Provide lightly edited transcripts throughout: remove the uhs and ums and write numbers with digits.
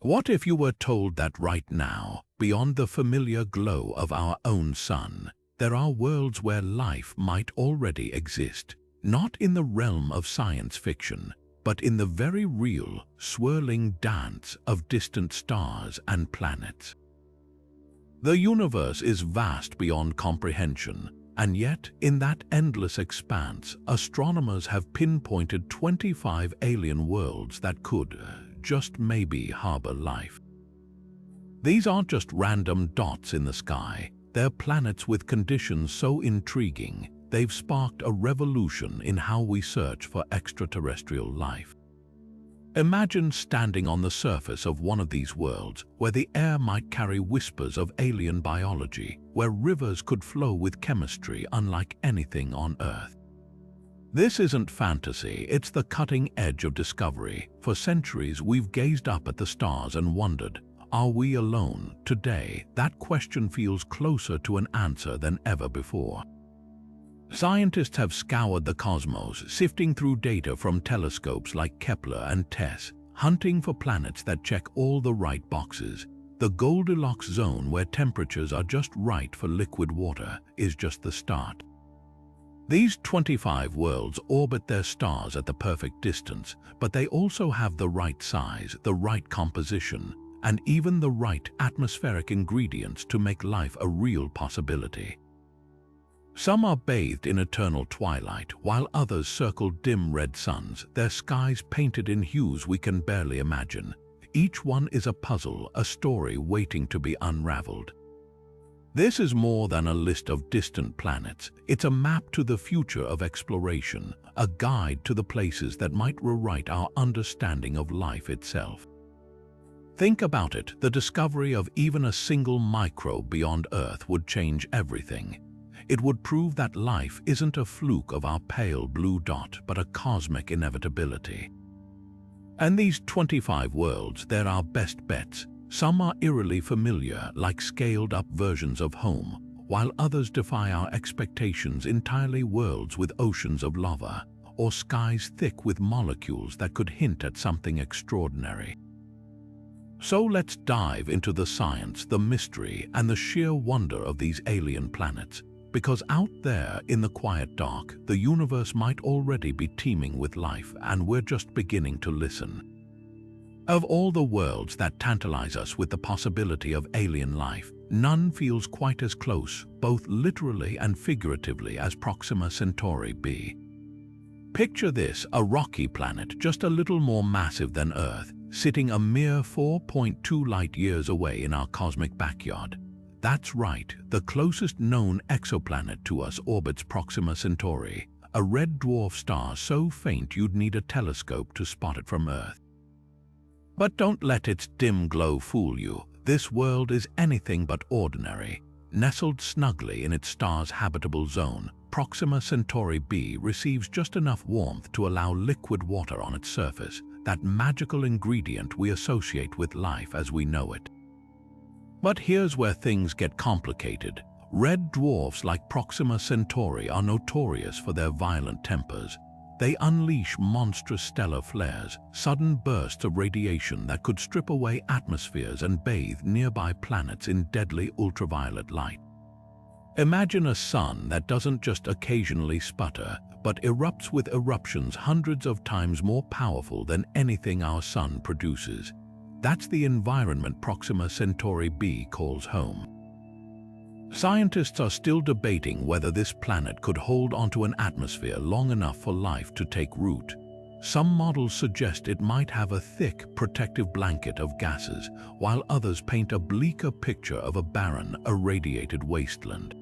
What if you were told that right now, beyond the familiar glow of our own sun, there are worlds where life might already exist, not in the realm of science fiction, but in the very real, swirling dance of distant stars and planets? The universe is vast beyond comprehension, and yet, in that endless expanse, astronomers have pinpointed 25 alien worlds that could, just maybe, harbor life. These aren't just random dots in the sky. They're planets with conditions so intriguing, they've sparked a revolution in how we search for extraterrestrial life. Imagine standing on the surface of one of these worlds, where the air might carry whispers of alien biology, where rivers could flow with chemistry unlike anything on Earth. This isn't fantasy, it's the cutting edge of discovery. For centuries, we've gazed up at the stars and wondered, are we alone? Today, that question feels closer to an answer than ever before. Scientists have scoured the cosmos, sifting through data from telescopes like Kepler and TESS, hunting for planets that check all the right boxes. The Goldilocks zone, where temperatures are just right for liquid water, is just the start. These 25 worlds orbit their stars at the perfect distance, but they also have the right size, the right composition, and even the right atmospheric ingredients to make life a real possibility. Some are bathed in eternal twilight, while others circle dim red suns, their skies painted in hues we can barely imagine. Each one is a puzzle, a story waiting to be unraveled. This is more than a list of distant planets. It's a map to the future of exploration, a guide to the places that might rewrite our understanding of life itself. Think about it, the discovery of even a single microbe beyond Earth would change everything. It would prove that life isn't a fluke of our pale blue dot, but a cosmic inevitability. And these 25 worlds, they're our best bets. Some are eerily familiar, like scaled-up versions of home, while others defy our expectations, entirely worlds with oceans of lava, or skies thick with molecules that could hint at something extraordinary. So let's dive into the science, the mystery, and the sheer wonder of these alien planets, because out there in the quiet dark, the universe might already be teeming with life, and we're just beginning to listen. Of all the worlds that tantalize us with the possibility of alien life, none feels quite as close, both literally and figuratively, as Proxima Centauri b. Picture this, a rocky planet just a little more massive than Earth, sitting a mere 4.2 light-years away in our cosmic backyard. That's right, the closest known exoplanet to us orbits Proxima Centauri, a red dwarf star so faint you'd need a telescope to spot it from Earth. But don't let its dim glow fool you. This world is anything but ordinary. Nestled snugly in its star's habitable zone, Proxima Centauri b receives just enough warmth to allow liquid water on its surface, that magical ingredient we associate with life as we know it. But here's where things get complicated. Red dwarfs like Proxima Centauri are notorious for their violent tempers. They unleash monstrous stellar flares, sudden bursts of radiation that could strip away atmospheres and bathe nearby planets in deadly ultraviolet light. Imagine a sun that doesn't just occasionally sputter, but erupts with eruptions hundreds of times more powerful than anything our sun produces. That's the environment Proxima Centauri b calls home. Scientists are still debating whether this planet could hold onto an atmosphere long enough for life to take root. Some models suggest it might have a thick, protective blanket of gases, while others paint a bleaker picture of a barren, irradiated wasteland.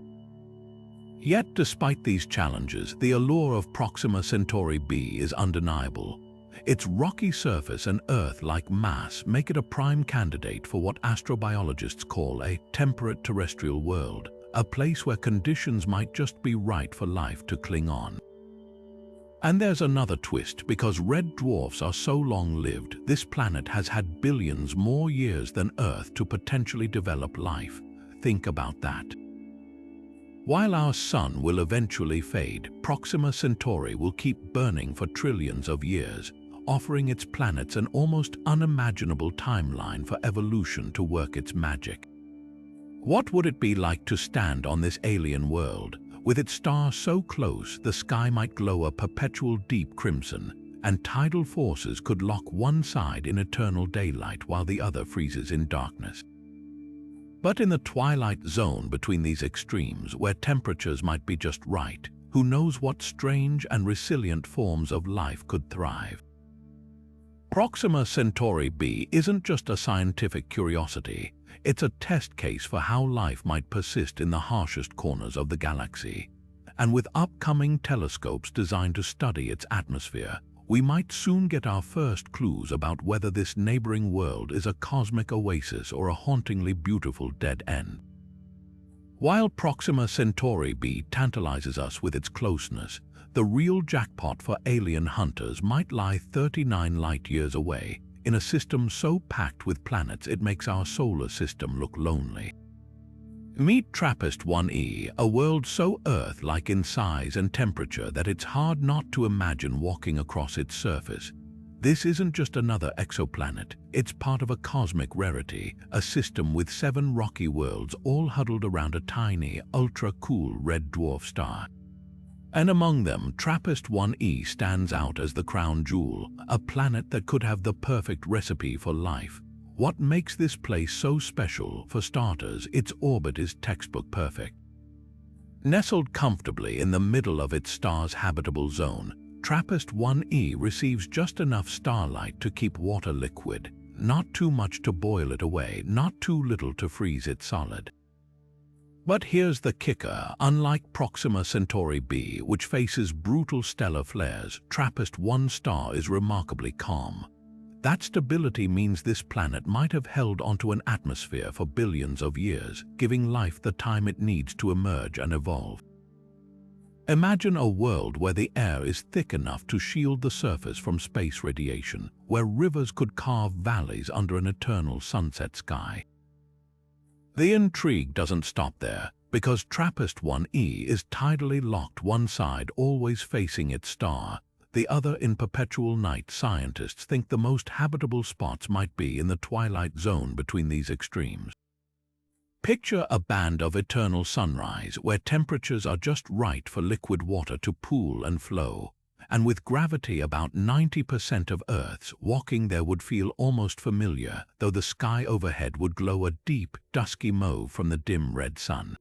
Yet, despite these challenges, the allure of Proxima Centauri b is undeniable. Its rocky surface and Earth-like mass make it a prime candidate for what astrobiologists call a temperate terrestrial world, a place where conditions might just be right for life to cling on. And there's another twist, because red dwarfs are so long-lived, this planet has had billions more years than Earth to potentially develop life. Think about that. While our sun will eventually fade, Proxima Centauri will keep burning for trillions of years, offering its planets an almost unimaginable timeline for evolution to work its magic. What would it be like to stand on this alien world? With its star so close, the sky might glow a perpetual deep crimson, and tidal forces could lock one side in eternal daylight while the other freezes in darkness. But in the twilight zone between these extremes, where temperatures might be just right, who knows what strange and resilient forms of life could thrive? Proxima Centauri b isn't just a scientific curiosity, it's a test case for how life might persist in the harshest corners of the galaxy. And with upcoming telescopes designed to study its atmosphere, we might soon get our first clues about whether this neighboring world is a cosmic oasis or a hauntingly beautiful dead end. While Proxima Centauri b tantalizes us with its closeness, the real jackpot for alien hunters might lie 39 light-years away, in a system so packed with planets it makes our solar system look lonely. Meet TRAPPIST-1e, a world so Earth-like in size and temperature that it's hard not to imagine walking across its surface. This isn't just another exoplanet, it's part of a cosmic rarity, a system with 7 rocky worlds all huddled around a tiny, ultra-cool red dwarf star. And among them, TRAPPIST-1e stands out as the crown jewel, a planet that could have the perfect recipe for life. What makes this place so special? For starters, its orbit is textbook perfect. Nestled comfortably in the middle of its star's habitable zone, TRAPPIST-1e receives just enough starlight to keep water liquid, not too much to boil it away, not too little to freeze it solid. But here's the kicker: unlike Proxima Centauri b, which faces brutal stellar flares, TRAPPIST-1 star is remarkably calm. That stability means this planet might have held onto an atmosphere for billions of years, giving life the time it needs to emerge and evolve. Imagine a world where the air is thick enough to shield the surface from space radiation, where rivers could carve valleys under an eternal sunset sky. The intrigue doesn't stop there, because TRAPPIST-1e is tidally locked, one side always facing its star, the other in perpetual night. Scientists think the most habitable spots might be in the twilight zone between these extremes. Picture a band of eternal sunrise where temperatures are just right for liquid water to pool and flow, and with gravity about 90% of Earth's, walking there would feel almost familiar, though the sky overhead would glow a deep, dusky mauve from the dim red sun.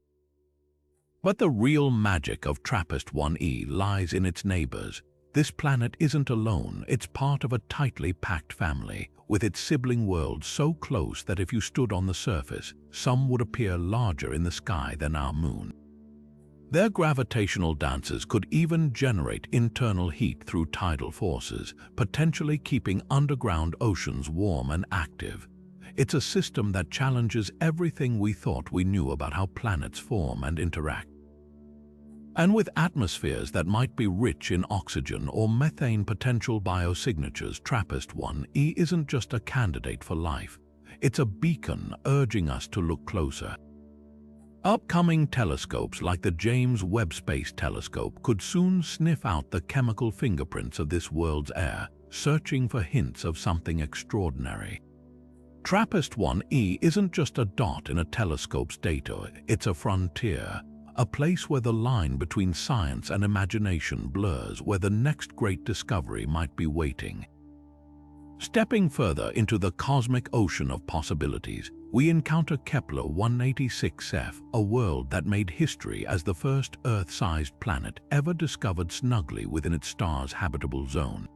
But the real magic of TRAPPIST-1e lies in its neighbors. This planet isn't alone, it's part of a tightly packed family, with its sibling worlds so close that if you stood on the surface, some would appear larger in the sky than our moon. Their gravitational dances could even generate internal heat through tidal forces, potentially keeping underground oceans warm and active. It's a system that challenges everything we thought we knew about how planets form and interact. And with atmospheres that might be rich in oxygen or methane potential biosignatures, TRAPPIST-1e isn't just a candidate for life. It's a beacon urging us to look closer. Upcoming telescopes like the James Webb Space Telescope could soon sniff out the chemical fingerprints of this world's air, searching for hints of something extraordinary. TRAPPIST-1e isn't just a dot in a telescope's data, it's a frontier. A place where the line between science and imagination blurs, where the next great discovery might be waiting. Stepping further into the cosmic ocean of possibilities, we encounter Kepler-186f, a world that made history as the first Earth-sized planet ever discovered snugly within its star's habitable zone.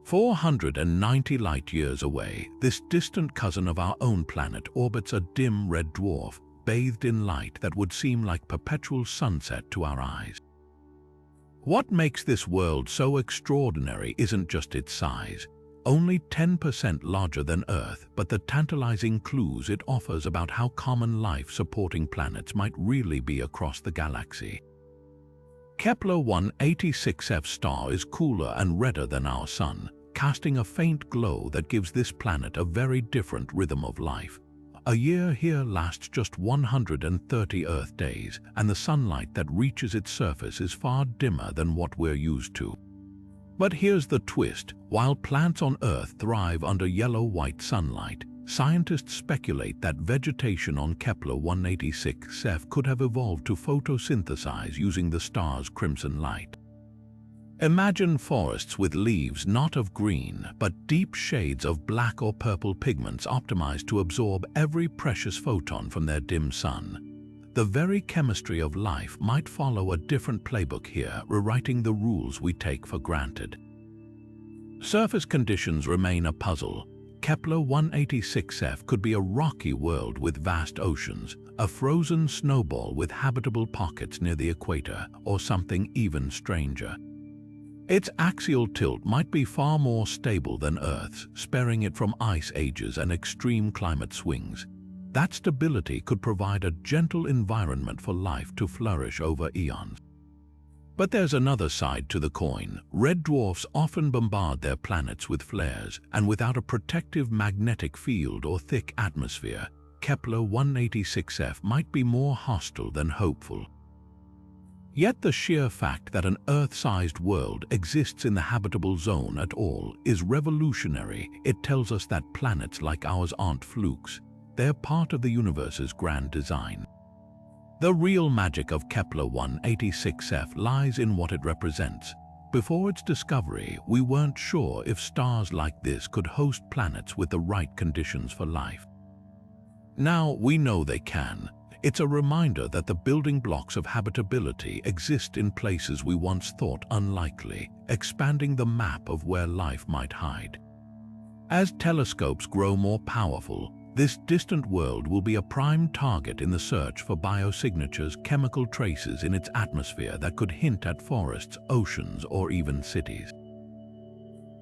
490 light-years away, this distant cousin of our own planet orbits a dim red dwarf, bathed in light that would seem like perpetual sunset to our eyes. What makes this world so extraordinary isn't just its size, only 10% larger than Earth, but the tantalizing clues it offers about how common life-supporting planets might really be across the galaxy. Kepler-186f's star is cooler and redder than our Sun, casting a faint glow that gives this planet a very different rhythm of life. A year here lasts just 130 Earth days, and the sunlight that reaches its surface is far dimmer than what we're used to. But here's the twist. While plants on Earth thrive under yellow-white sunlight, scientists speculate that vegetation on Kepler-186f could have evolved to photosynthesize using the star's crimson light. Imagine forests with leaves not of green, but deep shades of black or purple pigments optimized to absorb every precious photon from their dim sun. The very chemistry of life might follow a different playbook here, rewriting the rules we take for granted. Surface conditions remain a puzzle. Kepler-186f could be a rocky world with vast oceans, a frozen snowball with habitable pockets near the equator, or something even stranger. Its axial tilt might be far more stable than Earth's, sparing it from ice ages and extreme climate swings. That stability could provide a gentle environment for life to flourish over eons. But there's another side to the coin. Red dwarfs often bombard their planets with flares, and without a protective magnetic field or thick atmosphere, Kepler-186f might be more hostile than hopeful. Yet the sheer fact that an Earth-sized world exists in the habitable zone at all is revolutionary. It tells us that planets like ours aren't flukes. They're part of the universe's grand design. The real magic of Kepler-186f lies in what it represents. Before its discovery, we weren't sure if stars like this could host planets with the right conditions for life. Now we know they can. It's a reminder that the building blocks of habitability exist in places we once thought unlikely, expanding the map of where life might hide. As telescopes grow more powerful, this distant world will be a prime target in the search for biosignatures, chemical traces in its atmosphere that could hint at forests, oceans, or even cities.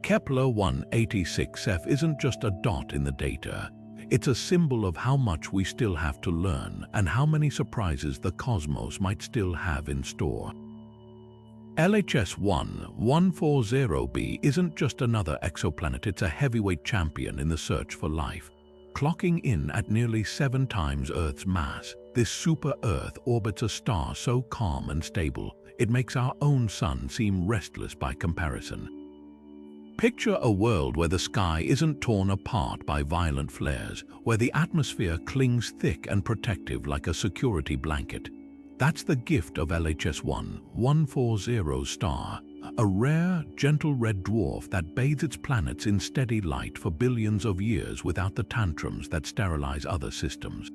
Kepler-186f isn't just a dot in the data. It's a symbol of how much we still have to learn and how many surprises the cosmos might still have in store. LHS-1140b isn't just another exoplanet, it's a heavyweight champion in the search for life. Clocking in at nearly 7 times Earth's mass, this super-Earth orbits a star so calm and stable, it makes our own sun seem restless by comparison. Picture a world where the sky isn't torn apart by violent flares, where the atmosphere clings thick and protective like a security blanket. That's the gift of LHS-1140's star, a rare, gentle red dwarf that bathes its planets in steady light for billions of years without the tantrums that sterilize other systems.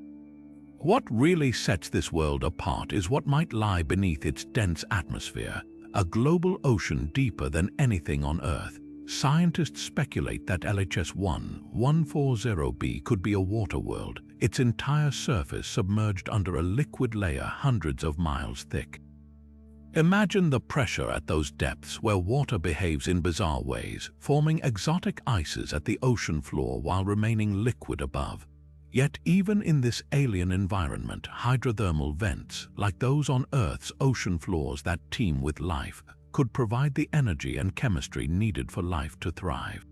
What really sets this world apart is what might lie beneath its dense atmosphere, a global ocean deeper than anything on Earth. Scientists speculate that LHS-1140b could be a water world, its entire surface submerged under a liquid layer hundreds of miles thick. Imagine the pressure at those depths where water behaves in bizarre ways, forming exotic ices at the ocean floor while remaining liquid above. Yet even in this alien environment, hydrothermal vents, like those on Earth's ocean floors that teem with life, could provide the energy and chemistry needed for life to thrive.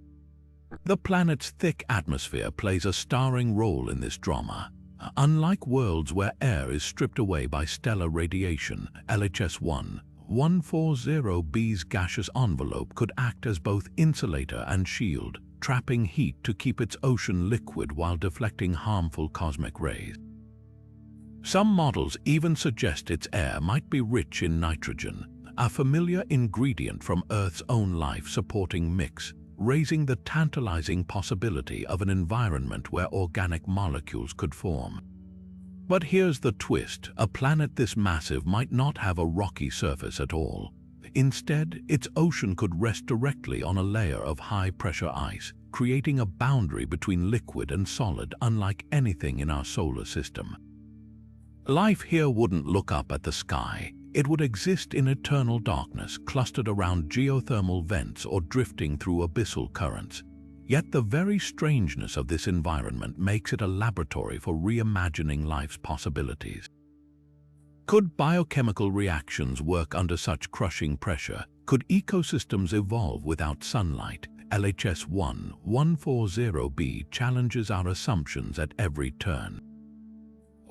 The planet's thick atmosphere plays a starring role in this drama. Unlike worlds where air is stripped away by stellar radiation, LHS-1140b's gaseous envelope could act as both insulator and shield, trapping heat to keep its ocean liquid while deflecting harmful cosmic rays. Some models even suggest its air might be rich in nitrogen, a familiar ingredient from Earth's own life-supporting mix, raising the tantalizing possibility of an environment where organic molecules could form. But here's the twist: a planet this massive might not have a rocky surface at all. Instead, its ocean could rest directly on a layer of high-pressure ice, creating a boundary between liquid and solid unlike anything in our solar system. Life here wouldn't look up at the sky. It would exist in eternal darkness, clustered around geothermal vents or drifting through abyssal currents. Yet the very strangeness of this environment makes it a laboratory for reimagining life's possibilities. Could biochemical reactions work under such crushing pressure? Could ecosystems evolve without sunlight? LHS-1140b challenges our assumptions at every turn.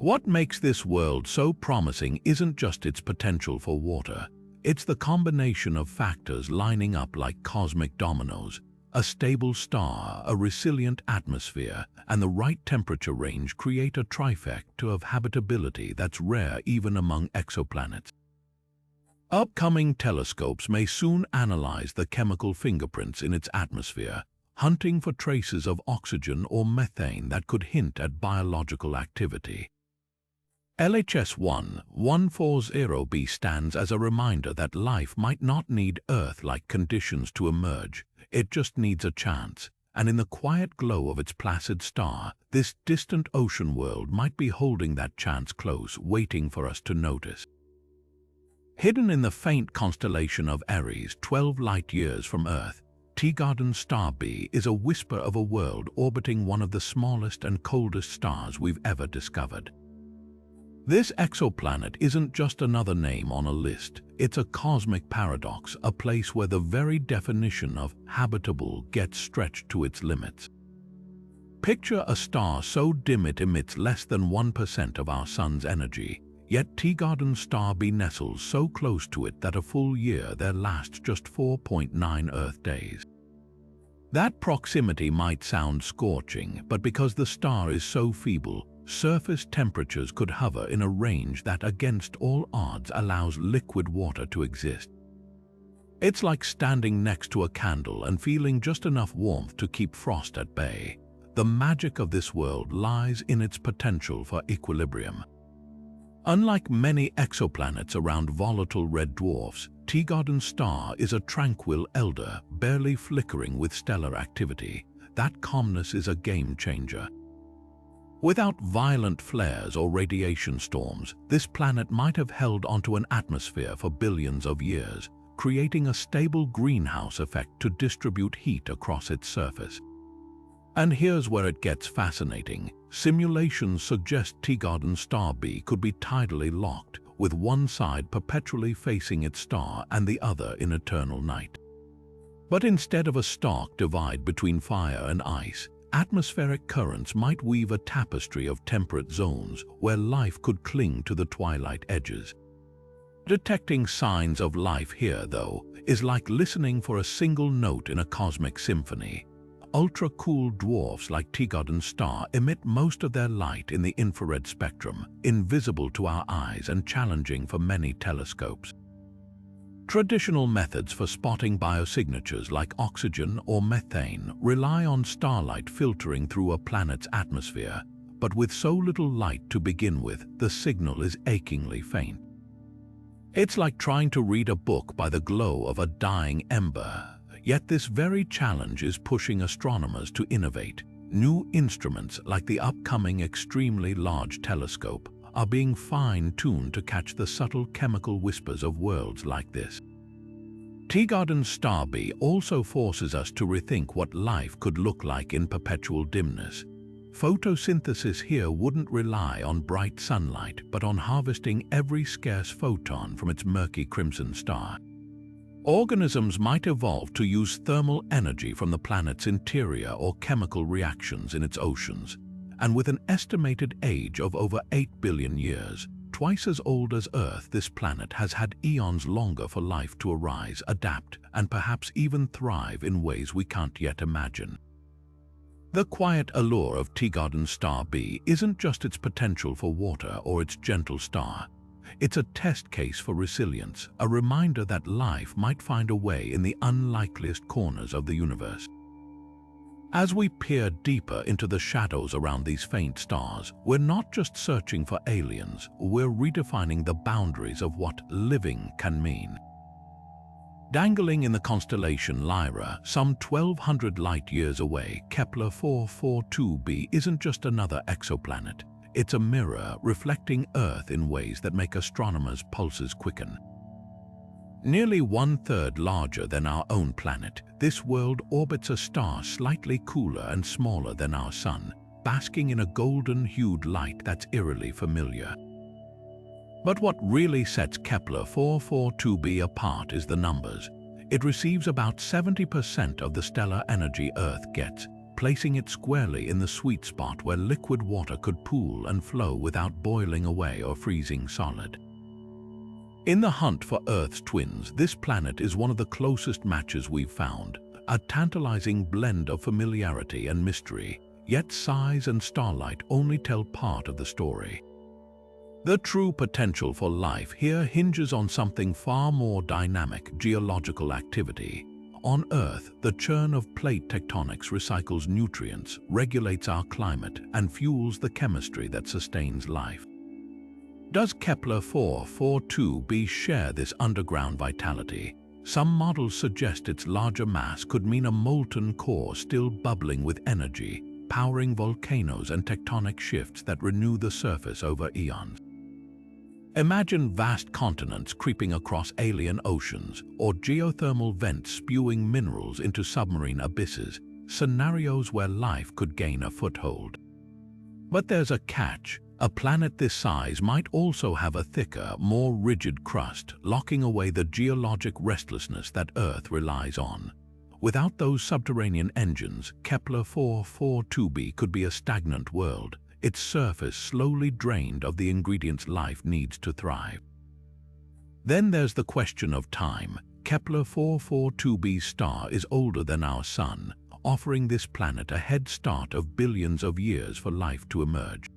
What makes this world so promising isn't just its potential for water. It's the combination of factors lining up like cosmic dominoes. A stable star, a resilient atmosphere, and the right temperature range create a trifecta of habitability that's rare even among exoplanets. Upcoming telescopes may soon analyze the chemical fingerprints in its atmosphere, hunting for traces of oxygen or methane that could hint at biological activity. LHS 1140b stands as a reminder that life might not need Earth-like conditions to emerge. It just needs a chance, and in the quiet glow of its placid star, this distant ocean world might be holding that chance close, waiting for us to notice. Hidden in the faint constellation of Aries, 12 light-years from Earth, Teegardens Star B is a whisper of a world orbiting one of the smallest and coldest stars we've ever discovered. This exoplanet isn't just another name on a list. It's a cosmic paradox, a place where the very definition of habitable gets stretched to its limits. Picture a star so dim it emits less than 1% of our sun's energy, yet Teegardens Star B nestles so close to it that a full year there lasts just 4.9 Earth days. That proximity might sound scorching, but because the star is so feeble, surface temperatures could hover in a range that, against all odds, allows liquid water to exist. It's like standing next to a candle and feeling just enough warmth to keep frost at bay. The magic of this world lies in its potential for equilibrium. Unlike many exoplanets around volatile red dwarfs, Teegardens Star is a tranquil elder, barely flickering with stellar activity. That calmness is a game changer. Without violent flares or radiation storms, this planet might have held onto an atmosphere for billions of years, creating a stable greenhouse effect to distribute heat across its surface. And here's where it gets fascinating. Simulations suggest Teegardens Star B could be tidally locked, with one side perpetually facing its star and the other in eternal night. But instead of a stark divide between fire and ice, atmospheric currents might weave a tapestry of temperate zones where life could cling to the twilight edges. Detecting signs of life here, though, is like listening for a single note in a cosmic symphony. Ultra-cool dwarfs like Teegardens Star emit most of their light in the infrared spectrum, invisible to our eyes and challenging for many telescopes. Traditional methods for spotting biosignatures like oxygen or methane rely on starlight filtering through a planet's atmosphere, but with so little light to begin with, the signal is achingly faint. It's like trying to read a book by the glow of a dying ember. Yet this very challenge is pushing astronomers to innovate. New instruments like the upcoming extremely large telescope are being fine-tuned to catch the subtle chemical whispers of worlds like this. Teegardens Star B also forces us to rethink what life could look like in perpetual dimness. Photosynthesis here wouldn't rely on bright sunlight, but on harvesting every scarce photon from its murky crimson star. Organisms might evolve to use thermal energy from the planet's interior or chemical reactions in its oceans. And with an estimated age of over 8 billion years, twice as old as Earth, this planet has had eons longer for life to arise, adapt, and perhaps even thrive in ways we can't yet imagine. The quiet allure of Teegardens Star B isn't just its potential for water or its gentle star. It's a test case for resilience, a reminder that life might find a way in the unlikeliest corners of the universe. As we peer deeper into the shadows around these faint stars, we're not just searching for aliens, we're redefining the boundaries of what living can mean. Dangling in the constellation Lyra, some 1,200 light-years away, Kepler 442b isn't just another exoplanet. It's a mirror reflecting Earth in ways that make astronomers' pulses quicken. Nearly 1/3 larger than our own planet, this world orbits a star slightly cooler and smaller than our Sun, basking in a golden-hued light that's eerily familiar. But what really sets Kepler 442b apart is the numbers. It receives about 70% of the stellar energy Earth gets, placing it squarely in the sweet spot where liquid water could pool and flow without boiling away or freezing solid. In the hunt for Earth's twins, this planet is one of the closest matches we've found, a tantalizing blend of familiarity and mystery, yet size and starlight only tell part of the story. The true potential for life here hinges on something far more dynamic: geological activity. On Earth, the churn of plate tectonics recycles nutrients, regulates our climate, and fuels the chemistry that sustains life. Does Kepler 442b share this underground vitality? Some models suggest its larger mass could mean a molten core still bubbling with energy, powering volcanoes and tectonic shifts that renew the surface over eons. Imagine vast continents creeping across alien oceans, or geothermal vents spewing minerals into submarine abysses, scenarios where life could gain a foothold. But there's a catch. A planet this size might also have a thicker, more rigid crust, locking away the geologic restlessness that Earth relies on. Without those subterranean engines, Kepler 442b could be a stagnant world, its surface slowly drained of the ingredients life needs to thrive. Then there's the question of time. Kepler 442b's star is older than our Sun, offering this planet a head start of billions of years for life to emerge.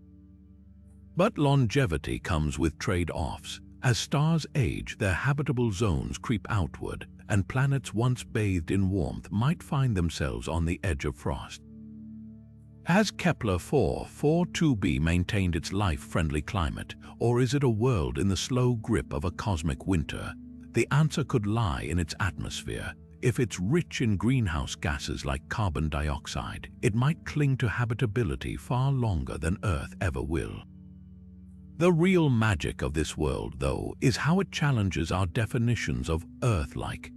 But longevity comes with trade-offs. As stars age, their habitable zones creep outward, and planets once bathed in warmth might find themselves on the edge of frost. Has Kepler 442b maintained its life-friendly climate, or is it a world in the slow grip of a cosmic winter? The answer could lie in its atmosphere. If it's rich in greenhouse gases like carbon dioxide, it might cling to habitability far longer than Earth ever will. The real magic of this world, though, is how it challenges our definitions of Earth-like.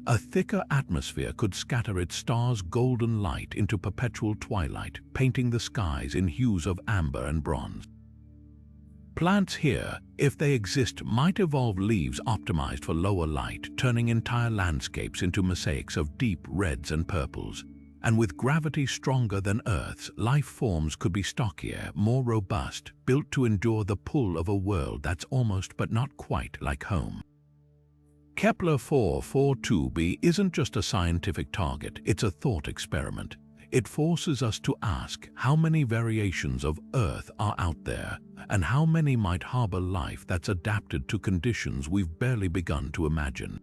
A thicker atmosphere could scatter its stars' golden light into perpetual twilight, painting the skies in hues of amber and bronze. Plants here, if they exist, might evolve leaves optimized for lower light, turning entire landscapes into mosaics of deep reds and purples. And with gravity stronger than Earth's, life forms could be stockier, more robust, built to endure the pull of a world that's almost but not quite like home. Kepler 442b isn't just a scientific target, it's a thought experiment. It forces us to ask how many variations of Earth are out there, and how many might harbor life that's adapted to conditions we've barely begun to imagine.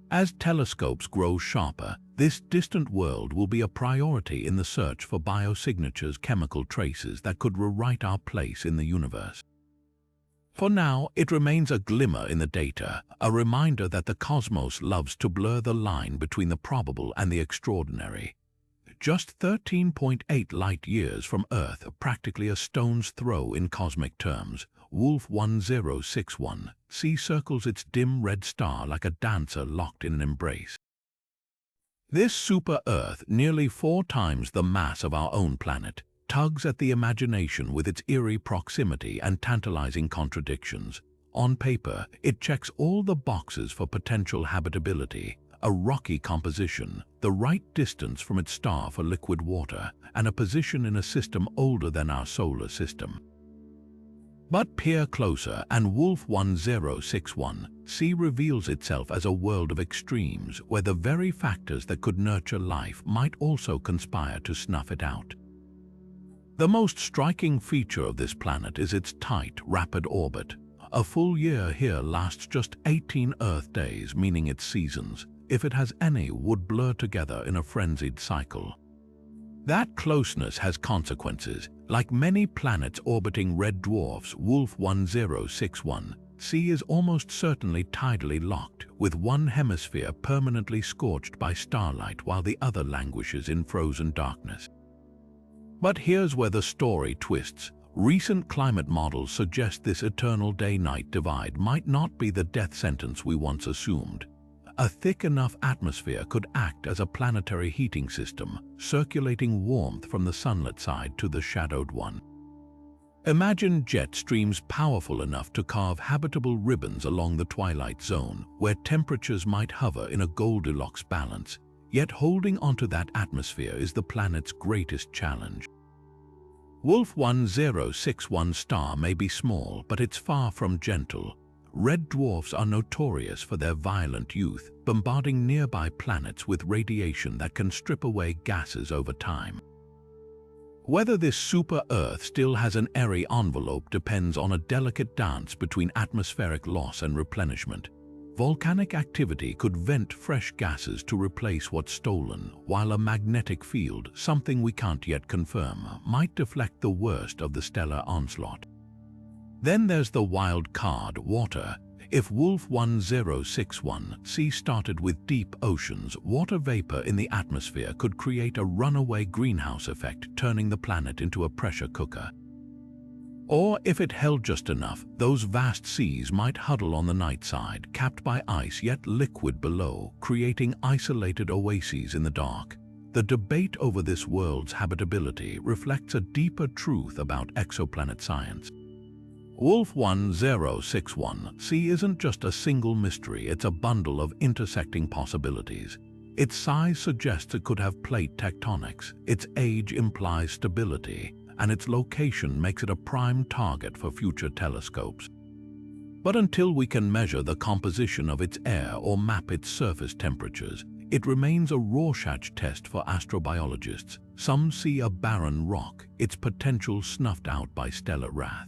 As telescopes grow sharper, this distant world will be a priority in the search for biosignatures, chemical traces that could rewrite our place in the universe. For now, it remains a glimmer in the data, a reminder that the cosmos loves to blur the line between the probable and the extraordinary. Just 13.8 light-years from Earth, practically a stone's throw in cosmic terms, Wolf 1061c circles its dim red star like a dancer locked in an embrace. This super-Earth, nearly 4 times the mass of our own planet, tugs at the imagination with its eerie proximity and tantalizing contradictions. On paper, it checks all the boxes for potential habitability: a rocky composition, the right distance from its star for liquid water, and a position in a system older than our solar system. But peer closer, and Wolf 1061c reveals itself as a world of extremes, where the very factors that could nurture life might also conspire to snuff it out. The most striking feature of this planet is its tight, rapid orbit. A full year here lasts just 18 Earth days, meaning its seasons, if it has any, would blur together in a frenzied cycle. That closeness has consequences. Like many planets orbiting red dwarfs, Wolf 1061c is almost certainly tidally locked, with one hemisphere permanently scorched by starlight while the other languishes in frozen darkness. But here's where the story twists. Recent climate models suggest this eternal day-night divide might not be the death sentence we once assumed. A thick enough atmosphere could act as a planetary heating system, circulating warmth from the sunlit side to the shadowed one. Imagine jet streams powerful enough to carve habitable ribbons along the twilight zone, where temperatures might hover in a Goldilocks balance. Yet holding onto that atmosphere is the planet's greatest challenge. Wolf 1061 star may be small, but it's far from gentle. red dwarfs are notorious for their violent youth, bombarding nearby planets with radiation that can strip away gases over time. Whether this super-Earth still has an airy envelope depends on a delicate dance between atmospheric loss and replenishment. Volcanic activity could vent fresh gases to replace what's stolen, while a magnetic field, something we can't yet confirm, might deflect the worst of the stellar onslaught. Then there's the wild card, water. If Wolf 1061c started with deep oceans, water vapor in the atmosphere could create a runaway greenhouse effect, turning the planet into a pressure cooker. Or if it held just enough, those vast seas might huddle on the night side, capped by ice yet liquid below, creating isolated oases in the dark. The debate over this world's habitability reflects a deeper truth about exoplanet science. Wolf 1061c isn't just a single mystery, it's a bundle of intersecting possibilities. Its size suggests it could have plate tectonics, its age implies stability, and its location makes it a prime target for future telescopes. But until we can measure the composition of its air or map its surface temperatures, it remains a Rorschach test for astrobiologists. Some see a barren rock, its potential snuffed out by stellar wrath.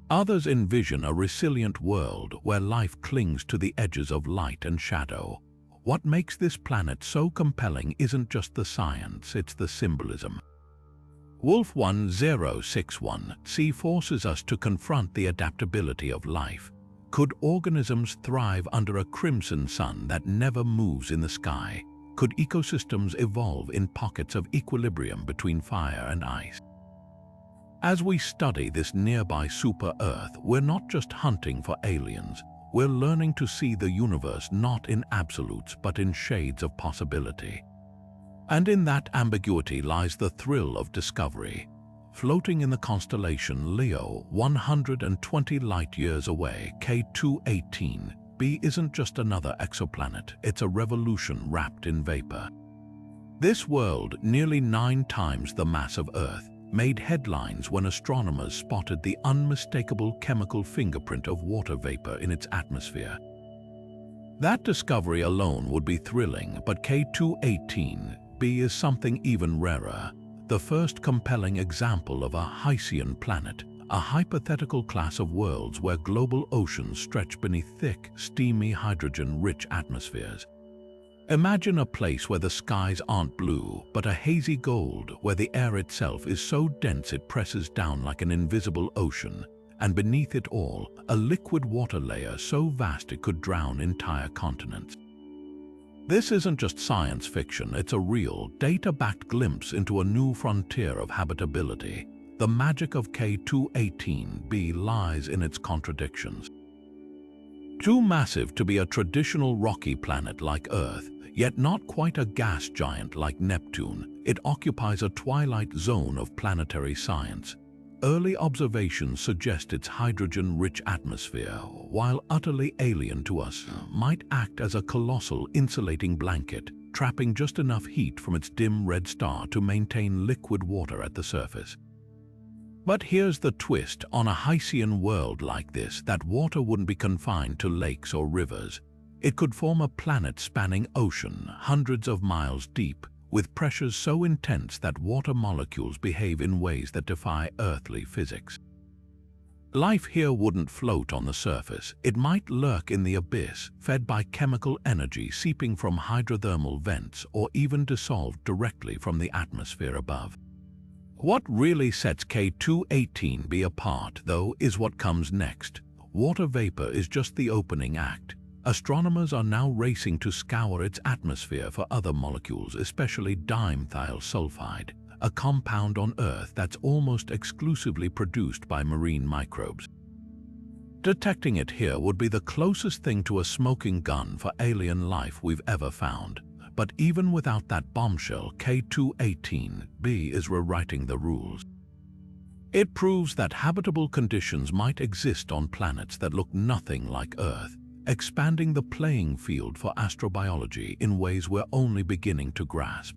Others envision a resilient world where life clings to the edges of light and shadow. What makes this planet so compelling isn't just the science, it's the symbolism. Wolf 1061c forces us to confront the adaptability of life. Could organisms thrive under a crimson sun that never moves in the sky? Could ecosystems evolve in pockets of equilibrium between fire and ice? As we study this nearby super-Earth, we're not just hunting for aliens. We're learning to see the universe not in absolutes but in shades of possibility. And in that ambiguity lies the thrill of discovery. Floating in the constellation Leo, 120 light-years away, K218b isn't just another exoplanet, it's a revolution wrapped in vapor. This world, nearly 9 times the mass of Earth, made headlines when astronomers spotted the unmistakable chemical fingerprint of water vapor in its atmosphere. That discovery alone would be thrilling, but K218b is something even rarer. The first compelling example of a hycean planet, a hypothetical class of worlds where global oceans stretch beneath thick, steamy, hydrogen-rich atmospheres. Imagine a place where the skies aren't blue, but a hazy gold, where the air itself is so dense it presses down like an invisible ocean, and beneath it all, a liquid water layer so vast it could drown entire continents. This isn't just science fiction, it's a real, data-backed glimpse into a new frontier of habitability. The magic of K218b lies in its contradictions. Too massive to be a traditional rocky planet like Earth, yet not quite a gas giant like Neptune, it occupies a twilight zone of planetary science. Early observations suggest its hydrogen-rich atmosphere, while utterly alien to us, might act as a colossal insulating blanket, trapping just enough heat from its dim red star to maintain liquid water at the surface. But here's the twist: on a hycean world like this, that water wouldn't be confined to lakes or rivers. It could form a planet-spanning ocean, hundreds of miles deep, with pressures so intense that water molecules behave in ways that defy earthly physics. Life here wouldn't float on the surface. It might lurk in the abyss, fed by chemical energy seeping from hydrothermal vents or even dissolved directly from the atmosphere above. What really sets K218b apart, though, is what comes next. Water vapor is just the opening act. Astronomers are now racing to scour its atmosphere for other molecules, especially dimethyl sulfide, a compound on Earth that's almost exclusively produced by marine microbes. Detecting it here would be the closest thing to a smoking gun for alien life we've ever found. But even without that bombshell, K218b is rewriting the rules. It proves that habitable conditions might exist on planets that look nothing like Earth, expanding the playing field for astrobiology in ways we're only beginning to grasp.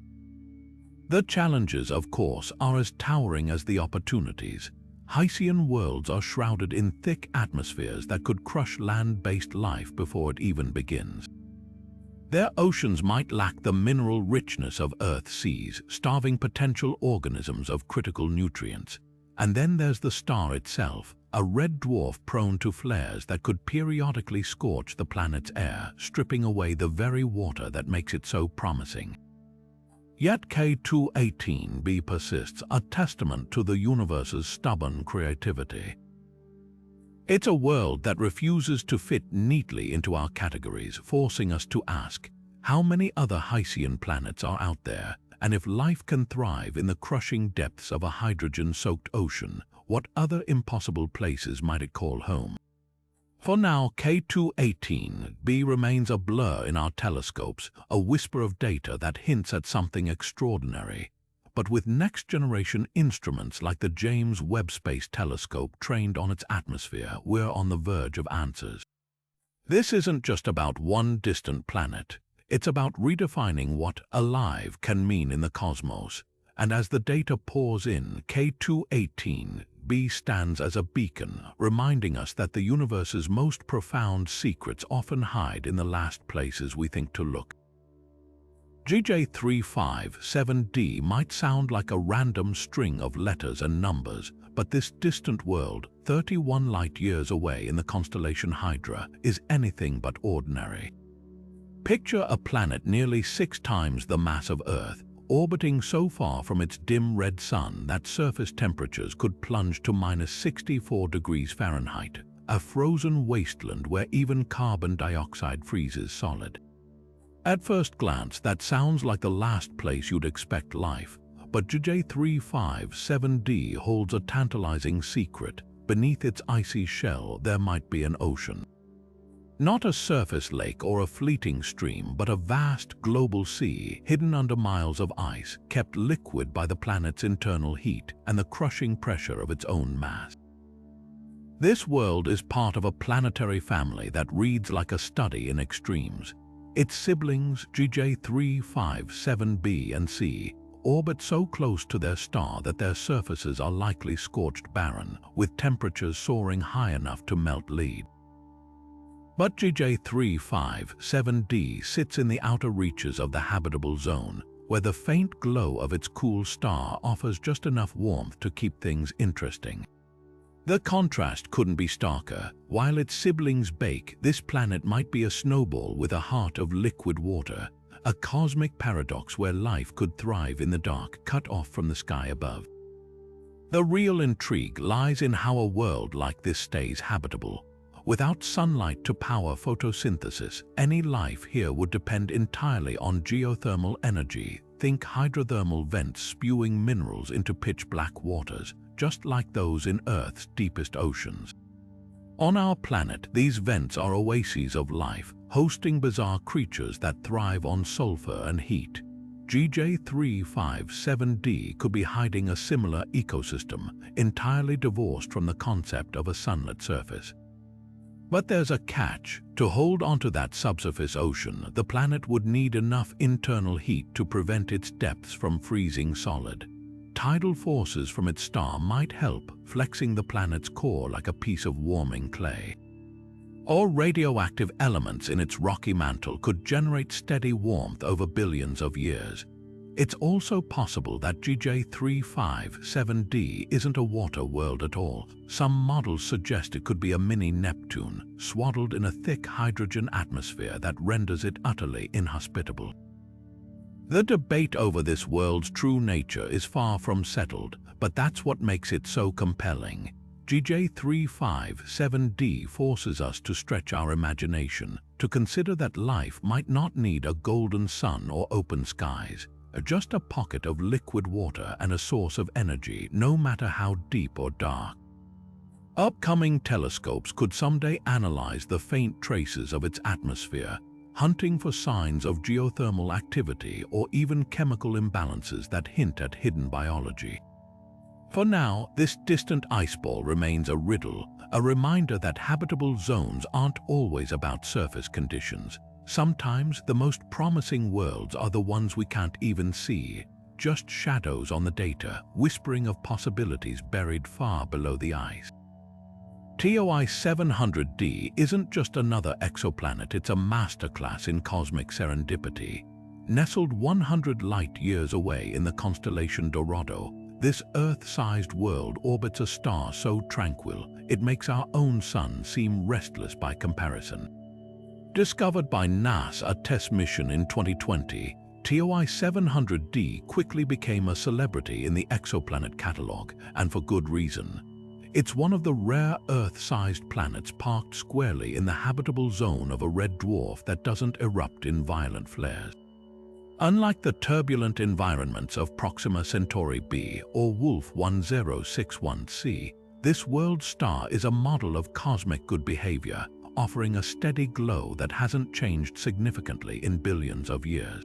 The challenges, of course, are as towering as the opportunities. Hycean worlds are shrouded in thick atmospheres that could crush land-based life before it even begins. Their oceans might lack the mineral richness of Earth's seas, starving potential organisms of critical nutrients. And then there's the star itself, a red dwarf prone to flares that could periodically scorch the planet's air, stripping away the very water that makes it so promising. Yet K218b persists, a testament to the universe's stubborn creativity. It's a world that refuses to fit neatly into our categories, forcing us to ask, how many other hycean planets are out there? And if life can thrive in the crushing depths of a hydrogen-soaked ocean, what other impossible places might it call home? For now, K218b remains a blur in our telescopes, a whisper of data that hints at something extraordinary. But with next-generation instruments like the James Webb Space Telescope trained on its atmosphere, we're on the verge of answers. This isn't just about one distant planet. It's about redefining what alive can mean in the cosmos. And as the data pours in, K218b stands as a beacon, reminding us that the universe's most profound secrets often hide in the last places we think to look. GJ357d might sound like a random string of letters and numbers, but this distant world, 31 light-years away in the constellation Hydra, is anything but ordinary. Picture a planet nearly 6 times the mass of Earth, orbiting so far from its dim red sun that surface temperatures could plunge to -64 degrees Fahrenheit, a frozen wasteland where even carbon dioxide freezes solid. At first glance, that sounds like the last place you'd expect life, but GJ357d holds a tantalizing secret. Beneath its icy shell, there might be an ocean. Not a surface lake or a fleeting stream, but a vast global sea hidden under miles of ice, kept liquid by the planet's internal heat and the crushing pressure of its own mass. This world is part of a planetary family that reads like a study in extremes. Its siblings, GJ357b and C, orbit so close to their star that their surfaces are likely scorched barren, with temperatures soaring high enough to melt lead. But GJ357d sits in the outer reaches of the habitable zone, where the faint glow of its cool star offers just enough warmth to keep things interesting. The contrast couldn't be starker. While its siblings bake, this planet might be a snowball with a heart of liquid water, a cosmic paradox where life could thrive in the dark, cut off from the sky above. The real intrigue lies in how a world like this stays habitable. Without sunlight to power photosynthesis, any life here would depend entirely on geothermal energy. Think hydrothermal vents spewing minerals into pitch-black waters, just like those in Earth's deepest oceans. On our planet, these vents are oases of life, hosting bizarre creatures that thrive on sulfur and heat. GJ357d could be hiding a similar ecosystem, entirely divorced from the concept of a sunlit surface. But there's a catch. To hold onto that subsurface ocean, the planet would need enough internal heat to prevent its depths from freezing solid. Tidal forces from its star might help, flexing the planet's core like a piece of warming clay. Or radioactive elements in its rocky mantle could generate steady warmth over billions of years. It's also possible that GJ357d isn't a water world at all. Some models suggest it could be a mini Neptune, swaddled in a thick hydrogen atmosphere that renders it utterly inhospitable. The debate over this world's true nature is far from settled, but that's what makes it so compelling. GJ357d forces us to stretch our imagination, to consider that life might not need a golden sun or open skies. Just a pocket of liquid water and a source of energy, no matter how deep or dark. Upcoming telescopes could someday analyze the faint traces of its atmosphere, hunting for signs of geothermal activity or even chemical imbalances that hint at hidden biology. For now, this distant ice ball remains a riddle, a reminder that habitable zones aren't always about surface conditions. Sometimes the most promising worlds are the ones we can't even see. just shadows on the data, whispering of possibilities buried far below the ice. TOI 700d isn't just another exoplanet, it's a masterclass in cosmic serendipity. Nestled 100 light-years away in the constellation Dorado, this Earth-sized world orbits a star so tranquil, it makes our own sun seem restless by comparison. Discovered by NASA test mission in 2020, TOI 700d quickly became a celebrity in the exoplanet catalog, and for good reason. It's one of the rare Earth-sized planets parked squarely in the habitable zone of a red dwarf that doesn't erupt in violent flares. Unlike the turbulent environments of Proxima Centauri b or Wolf 1061c, this world star is a model of cosmic good behavior, offering a steady glow that hasn't changed significantly in billions of years.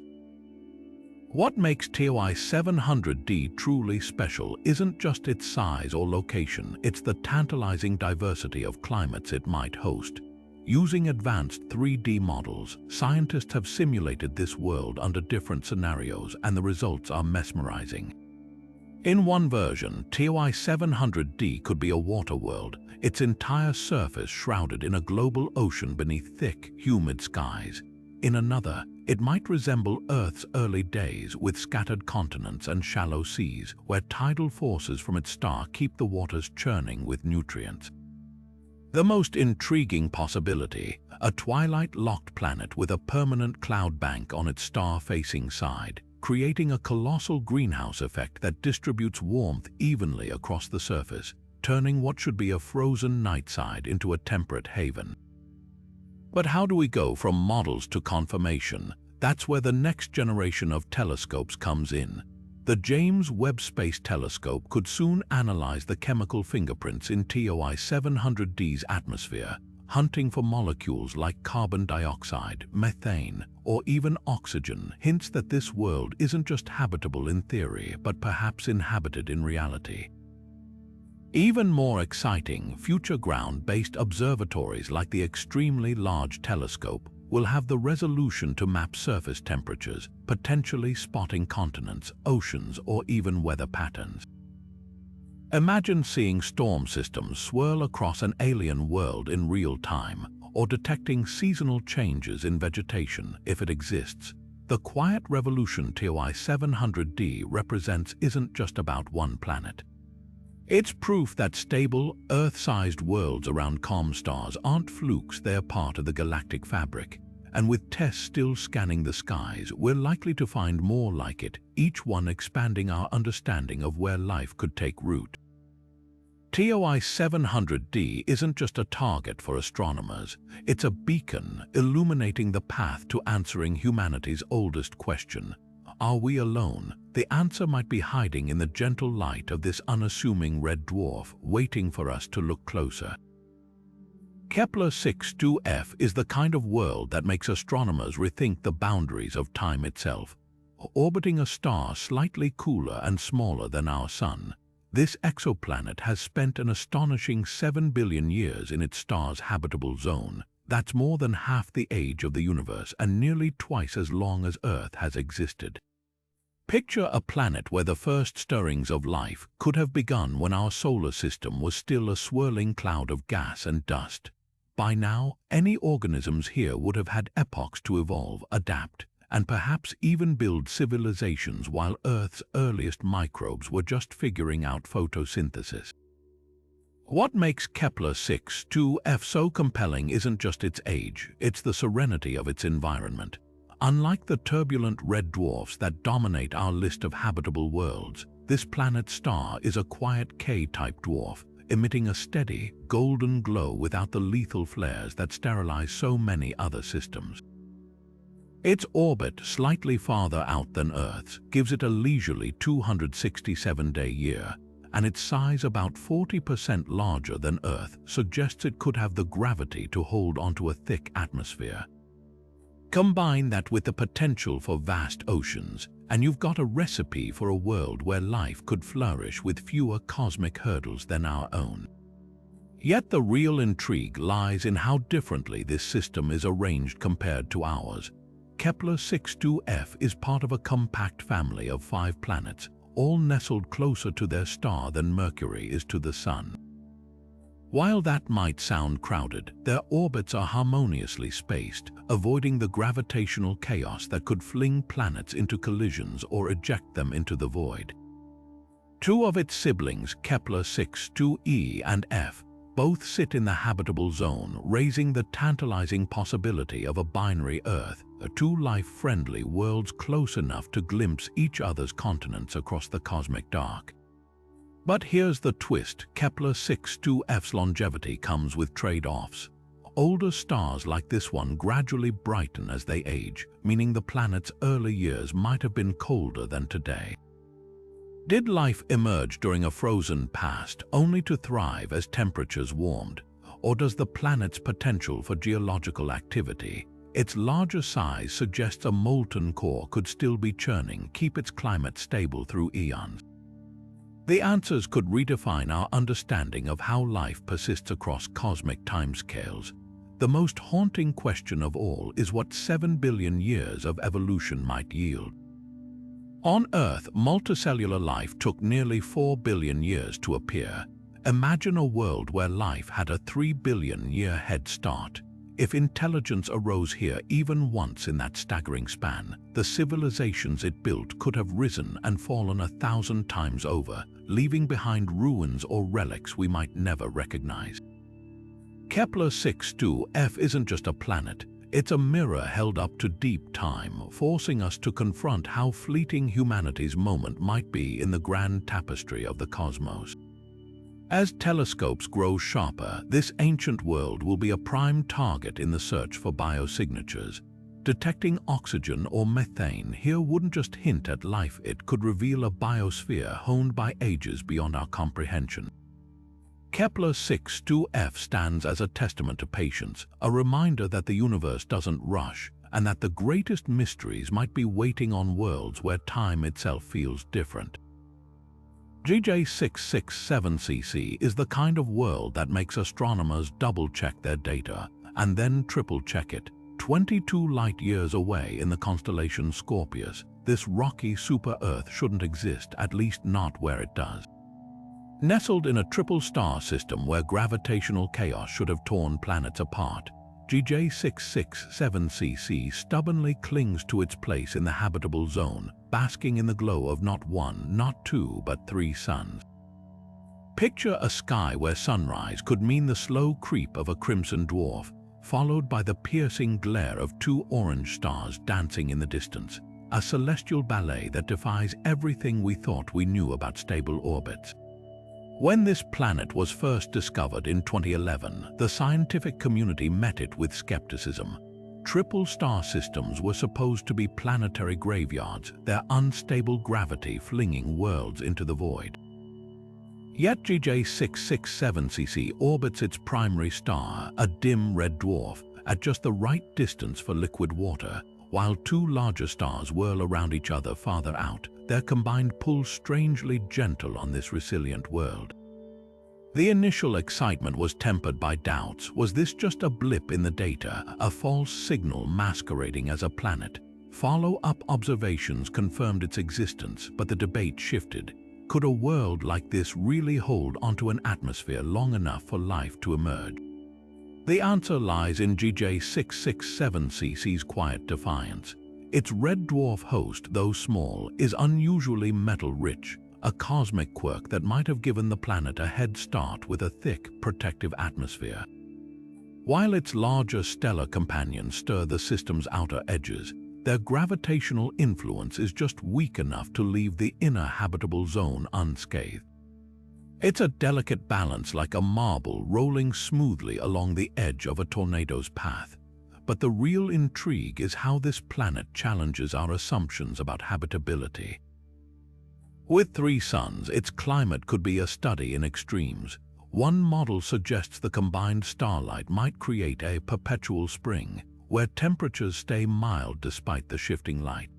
What makes TOI 700d truly special isn't just its size or location, it's the tantalizing diversity of climates it might host. Using advanced 3D models, scientists have simulated this world under different scenarios, and the results are mesmerizing. In one version, TOI 700d could be a water world, its entire surface shrouded in a global ocean beneath thick, humid skies. In another, it might resemble Earth's early days with scattered continents and shallow seas, where tidal forces from its star keep the waters churning with nutrients. The most intriguing possibility, a twilight-locked planet with a permanent cloud bank on its star-facing side, creating a colossal greenhouse effect that distributes warmth evenly across the surface, turning what should be a frozen nightside into a temperate haven. But how do we go from models to confirmation? That's where the next generation of telescopes comes in. The James Webb Space Telescope could soon analyze the chemical fingerprints in TOI 700d's atmosphere, hunting for molecules like carbon dioxide, methane, or even oxygen, hints that this world isn't just habitable in theory, but perhaps inhabited in reality. Even more exciting, future ground-based observatories like the Extremely Large Telescope will have the resolution to map surface temperatures, potentially spotting continents, oceans, or even weather patterns. Imagine seeing storm systems swirl across an alien world in real time, or detecting seasonal changes in vegetation if it exists. The quiet revolution TOI 700d represents isn't just about one planet. It's proof that stable, Earth-sized worlds around calm stars aren't flukes, they're part of the galactic fabric. And with tests still scanning the skies, we're likely to find more like it, each one expanding our understanding of where life could take root. TOI 700d isn't just a target for astronomers, it's a beacon illuminating the path to answering humanity's oldest question. Are we alone? The answer might be hiding in the gentle light of this unassuming red dwarf, waiting for us to look closer. Kepler-62f is the kind of world that makes astronomers rethink the boundaries of time itself. Orbiting a star slightly cooler and smaller than our Sun, this exoplanet has spent an astonishing 7 billion years in its star's habitable zone. That's more than half the age of the universe and nearly twice as long as Earth has existed. Picture a planet where the first stirrings of life could have begun when our solar system was still a swirling cloud of gas and dust. By now, any organisms here would have had epochs to evolve, adapt, and perhaps even build civilizations, while Earth's earliest microbes were just figuring out photosynthesis. What makes Kepler-62f so compelling isn't just its age, it's the serenity of its environment. Unlike the turbulent red dwarfs that dominate our list of habitable worlds, this planet's star is a quiet K-type dwarf, emitting a steady, golden glow without the lethal flares that sterilize so many other systems. Its orbit, slightly farther out than Earth's, gives it a leisurely 267-day year, and its size, about 40% larger than Earth, suggests it could have the gravity to hold onto a thick atmosphere. Combine that with the potential for vast oceans, and you've got a recipe for a world where life could flourish with fewer cosmic hurdles than our own. Yet the real intrigue lies in how differently this system is arranged compared to ours. Kepler-62f is part of a compact family of 5 planets, all nestled closer to their star than Mercury is to the Sun. While that might sound crowded, their orbits are harmoniously spaced, avoiding the gravitational chaos that could fling planets into collisions or eject them into the void. 2 of its siblings, Kepler-62e and f, both sit in the habitable zone, raising the tantalizing possibility of a binary Earth, 2 life-friendly worlds close enough to glimpse each other's continents across the cosmic dark. But here's the twist: Kepler-62f's longevity comes with trade-offs. Older stars like this one gradually brighten as they age, meaning the planet's early years might have been colder than today. Did life emerge during a frozen past only to thrive as temperatures warmed? Or does the planet's potential for geological activity, its larger size, suggests a molten core could still be churning, keep its climate stable through eons? The answers could redefine our understanding of how life persists across cosmic timescales. The most haunting question of all is what 7 billion years of evolution might yield. On Earth, multicellular life took nearly 4 billion years to appear. Imagine a world where life had a 3 billion year head start. If intelligence arose here even once in that staggering span, the civilizations it built could have risen and fallen 1,000 times over, leaving behind ruins or relics we might never recognize. Kepler-62f isn't just a planet, it's a mirror held up to deep time, forcing us to confront how fleeting humanity's moment might be in the grand tapestry of the cosmos. As telescopes grow sharper, this ancient world will be a prime target in the search for biosignatures. Detecting oxygen or methane here wouldn't just hint at life, it could reveal a biosphere honed by ages beyond our comprehension. Kepler-62f stands as a testament to patience, a reminder that the universe doesn't rush, and that the greatest mysteries might be waiting on worlds where time itself feels different. GJ667cc is the kind of world that makes astronomers double-check their data and then triple-check it. 22 light-years away in the constellation Scorpius, this rocky super-Earth shouldn't exist, at least not where it does. Nestled in a triple star system where gravitational chaos should have torn planets apart, GJ667cc stubbornly clings to its place in the habitable zone, basking in the glow of not 1, not 2, but 3 suns. Picture a sky where sunrise could mean the slow creep of a crimson dwarf, followed by the piercing glare of 2 orange stars dancing in the distance, a celestial ballet that defies everything we thought we knew about stable orbits. When this planet was first discovered in 2011, the scientific community met it with skepticism. Triple star systems were supposed to be planetary graveyards, their unstable gravity flinging worlds into the void. Yet GJ667cc orbits its primary star, a dim red dwarf, at just the right distance for liquid water, while 2 larger stars whirl around each other farther out, their combined pull strangely gentle on this resilient world. The initial excitement was tempered by doubts. Was this just a blip in the data, a false signal masquerading as a planet? Follow-up observations confirmed its existence, but the debate shifted. Could a world like this really hold onto an atmosphere long enough for life to emerge? The answer lies in GJ667cc's quiet defiance. Its red dwarf host, though small, is unusually metal-rich, a cosmic quirk that might have given the planet a head start with a thick, protective atmosphere. While its larger stellar companions stir the system's outer edges, their gravitational influence is just weak enough to leave the inner habitable zone unscathed. It's a delicate balance, like a marble rolling smoothly along the edge of a tornado's path. But the real intrigue is how this planet challenges our assumptions about habitability. With 3 suns, its climate could be a study in extremes. One model suggests the combined starlight might create a perpetual spring, where temperatures stay mild despite the shifting light.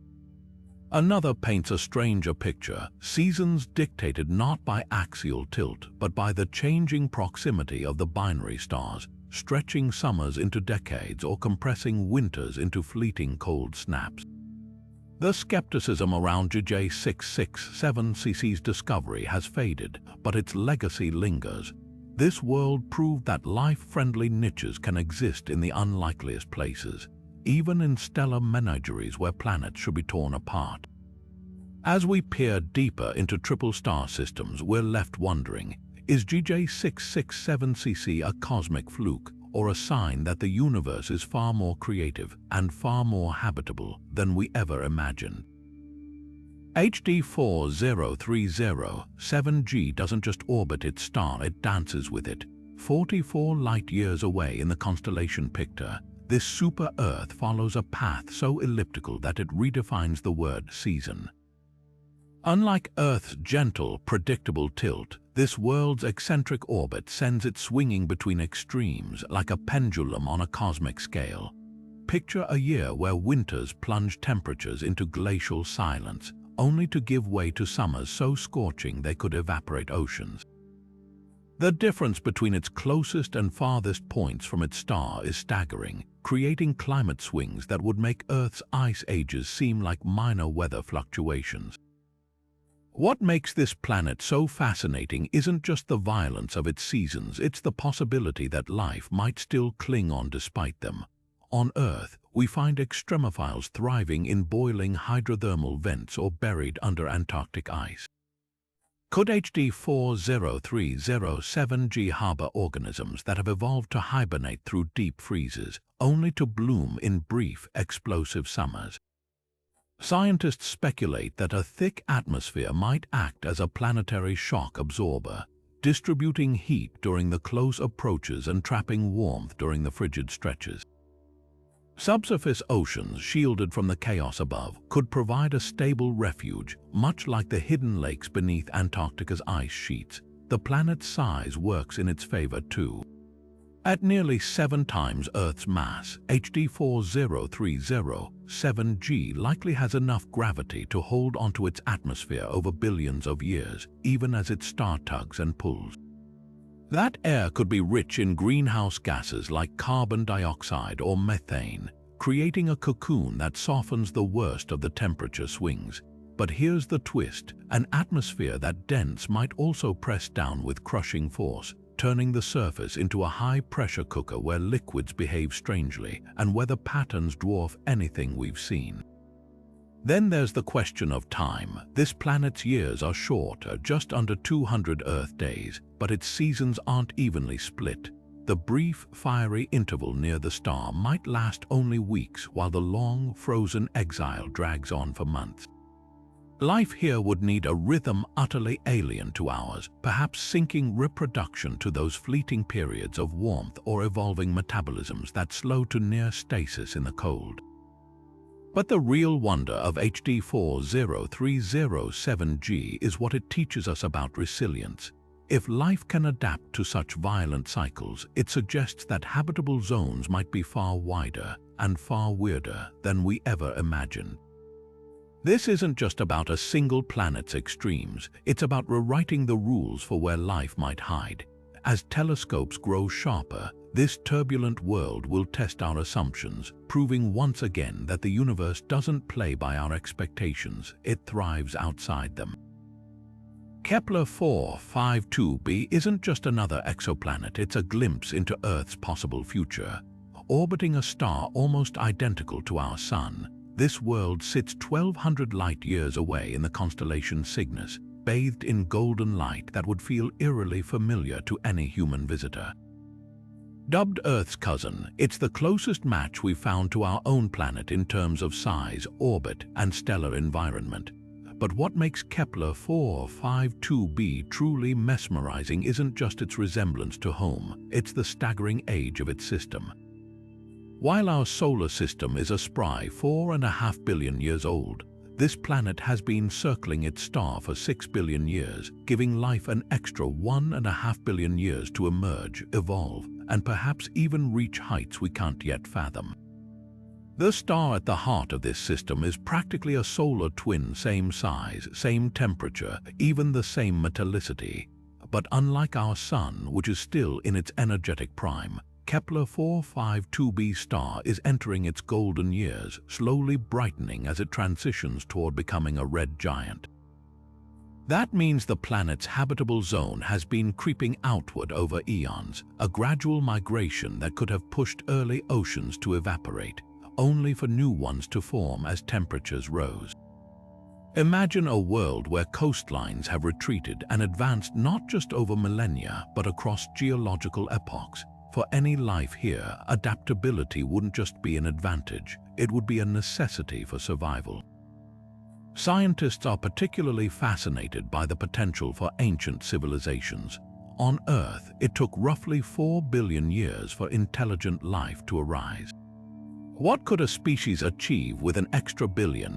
Another paints a stranger picture, seasons dictated not by axial tilt, but by the changing proximity of the binary stars, stretching summers into decades or compressing winters into fleeting cold snaps. The skepticism around GJ667c's discovery has faded, but its legacy lingers. This world proved that life-friendly niches can exist in the unlikeliest places, even in stellar menageries where planets should be torn apart. As we peer deeper into triple star systems, we're left wondering, is GJ667cc a cosmic fluke or a sign that the universe is far more creative and far more habitable than we ever imagined? HD 40307G doesn't just orbit its star, it dances with it. 44 light-years away in the constellation Pictor, this super-Earth follows a path so elliptical that it redefines the word season. Unlike Earth's gentle, predictable tilt, this world's eccentric orbit sends it swinging between extremes like a pendulum on a cosmic scale. Picture a year where winters plunge temperatures into glacial silence, only to give way to summers so scorching they could evaporate oceans. The difference between its closest and farthest points from its star is staggering, creating climate swings that would make Earth's ice ages seem like minor weather fluctuations. What makes this planet so fascinating isn't just the violence of its seasons, it's the possibility that life might still cling on despite them. On Earth, we find extremophiles thriving in boiling hydrothermal vents or buried under Antarctic ice. Could HD 40307G harbor organisms that have evolved to hibernate through deep freezes, only to bloom in brief, explosive summers? Scientists speculate that a thick atmosphere might act as a planetary shock absorber, distributing heat during the close approaches and trapping warmth during the frigid stretches. Subsurface oceans, shielded from the chaos above, could provide a stable refuge, much like the hidden lakes beneath Antarctica's ice sheets. The planet's size works in its favor too. At nearly 7 times Earth's mass, HD 40307G likely has enough gravity to hold onto its atmosphere over billions of years, even as its star tugs and pulls. That air could be rich in greenhouse gases like carbon dioxide or methane, creating a cocoon that softens the worst of the temperature swings. But here's the twist: an atmosphere that dense might also press down with crushing force, turning the surface into a high-pressure cooker where liquids behave strangely and weather patterns dwarf anything we've seen. Then there's the question of time. This planet's years are shorter, just under 200 Earth days, but its seasons aren't evenly split. The brief, fiery interval near the star might last only weeks, while the long, frozen exile drags on for months. Life here would need a rhythm utterly alien to ours, perhaps syncing reproduction to those fleeting periods of warmth or evolving metabolisms that slow to near stasis in the cold. But the real wonder of HD 40307G is what it teaches us about resilience. If life can adapt to such violent cycles, it suggests that habitable zones might be far wider and far weirder than we ever imagined. This isn't just about a single planet's extremes, it's about rewriting the rules for where life might hide. As telescopes grow sharper, this turbulent world will test our assumptions, proving once again that the universe doesn't play by our expectations, it thrives outside them. Kepler 452b isn't just another exoplanet, it's a glimpse into Earth's possible future. Orbiting a star almost identical to our Sun, this world sits 1,200 light-years away in the constellation Cygnus, bathed in golden light that would feel eerily familiar to any human visitor. Dubbed Earth's cousin, it's the closest match we've found to our own planet in terms of size, orbit, and stellar environment. But what makes Kepler 452b truly mesmerizing isn't just its resemblance to home, it's the staggering age of its system. While our solar system is a spry 4.5 billion years old, this planet has been circling its star for 6 billion years, giving life an extra 1.5 billion years to emerge, evolve, and perhaps even reach heights we can't yet fathom. The star at the heart of this system is practically a solar twin, same size, same temperature, even the same metallicity. But unlike our Sun, which is still in its energetic prime, Kepler 452b star is entering its golden years, slowly brightening as it transitions toward becoming a red giant. That means the planet's habitable zone has been creeping outward over eons, a gradual migration that could have pushed early oceans to evaporate, only for new ones to form as temperatures rose. Imagine a world where coastlines have retreated and advanced not just over millennia, but across geological epochs. For any life here, adaptability wouldn't just be an advantage, it would be a necessity for survival. Scientists are particularly fascinated by the potential for ancient civilizations. On Earth, it took roughly 4 billion years for intelligent life to arise. What could a species achieve with an extra 1.5 billion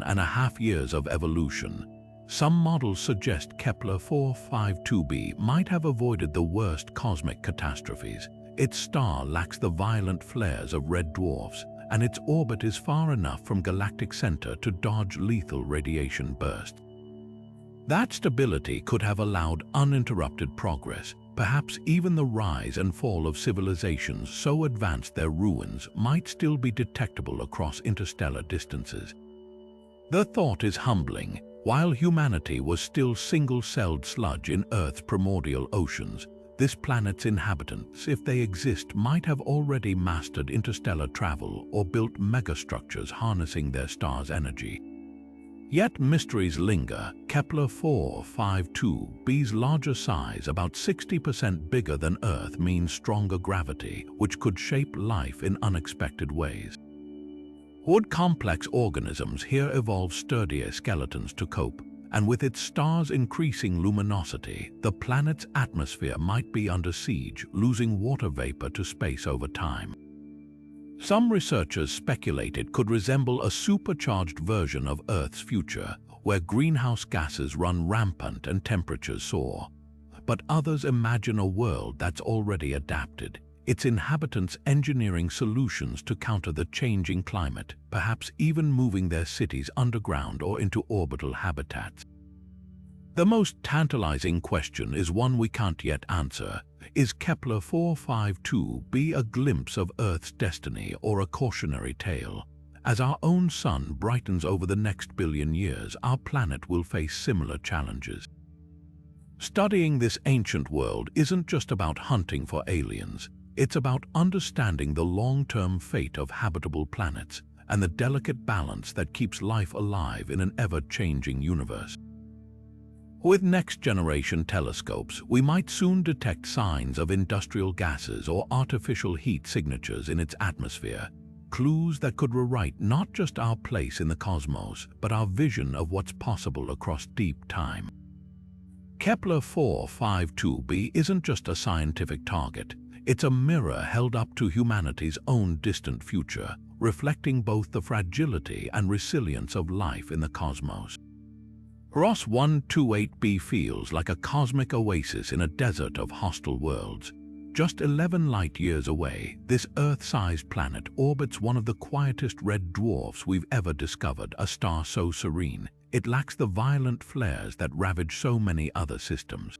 years of evolution? Some models suggest Kepler 452b might have avoided the worst cosmic catastrophes. Its star lacks the violent flares of red dwarfs, and its orbit is far enough from galactic center to dodge lethal radiation bursts. That stability could have allowed uninterrupted progress. Perhaps even the rise and fall of civilizations so advanced their ruins might still be detectable across interstellar distances. The thought is humbling. While humanity was still single-celled sludge in Earth's primordial oceans, this planet's inhabitants, if they exist, might have already mastered interstellar travel or built megastructures harnessing their star's energy. Yet mysteries linger. Kepler 452b's larger size, about 60% bigger than Earth, means stronger gravity, which could shape life in unexpected ways. Would complex organisms here evolve sturdier skeletons to cope? And with its star's increasing luminosity, the planet's atmosphere might be under siege, losing water vapor to space over time. Some researchers speculate it could resemble a supercharged version of Earth's future, where greenhouse gases run rampant and temperatures soar. But others imagine a world that's already adapted, its inhabitants engineering solutions to counter the changing climate, perhaps even moving their cities underground or into orbital habitats. The most tantalizing question is one we can't yet answer. Is Kepler 452b a glimpse of Earth's destiny or a cautionary tale? As our own sun brightens over the next billion years, our planet will face similar challenges. Studying this ancient world isn't just about hunting for aliens. It's about understanding the long-term fate of habitable planets and the delicate balance that keeps life alive in an ever-changing universe. With next-generation telescopes, we might soon detect signs of industrial gases or artificial heat signatures in its atmosphere, clues that could rewrite not just our place in the cosmos, but our vision of what's possible across deep time. Kepler 452b isn't just a scientific target. It's a mirror held up to humanity's own distant future, reflecting both the fragility and resilience of life in the cosmos. Ross 128b feels like a cosmic oasis in a desert of hostile worlds. Just 11 light-years away, this Earth-sized planet orbits one of the quietest red dwarfs we've ever discovered, a star so serene, it lacks the violent flares that ravage so many other systems.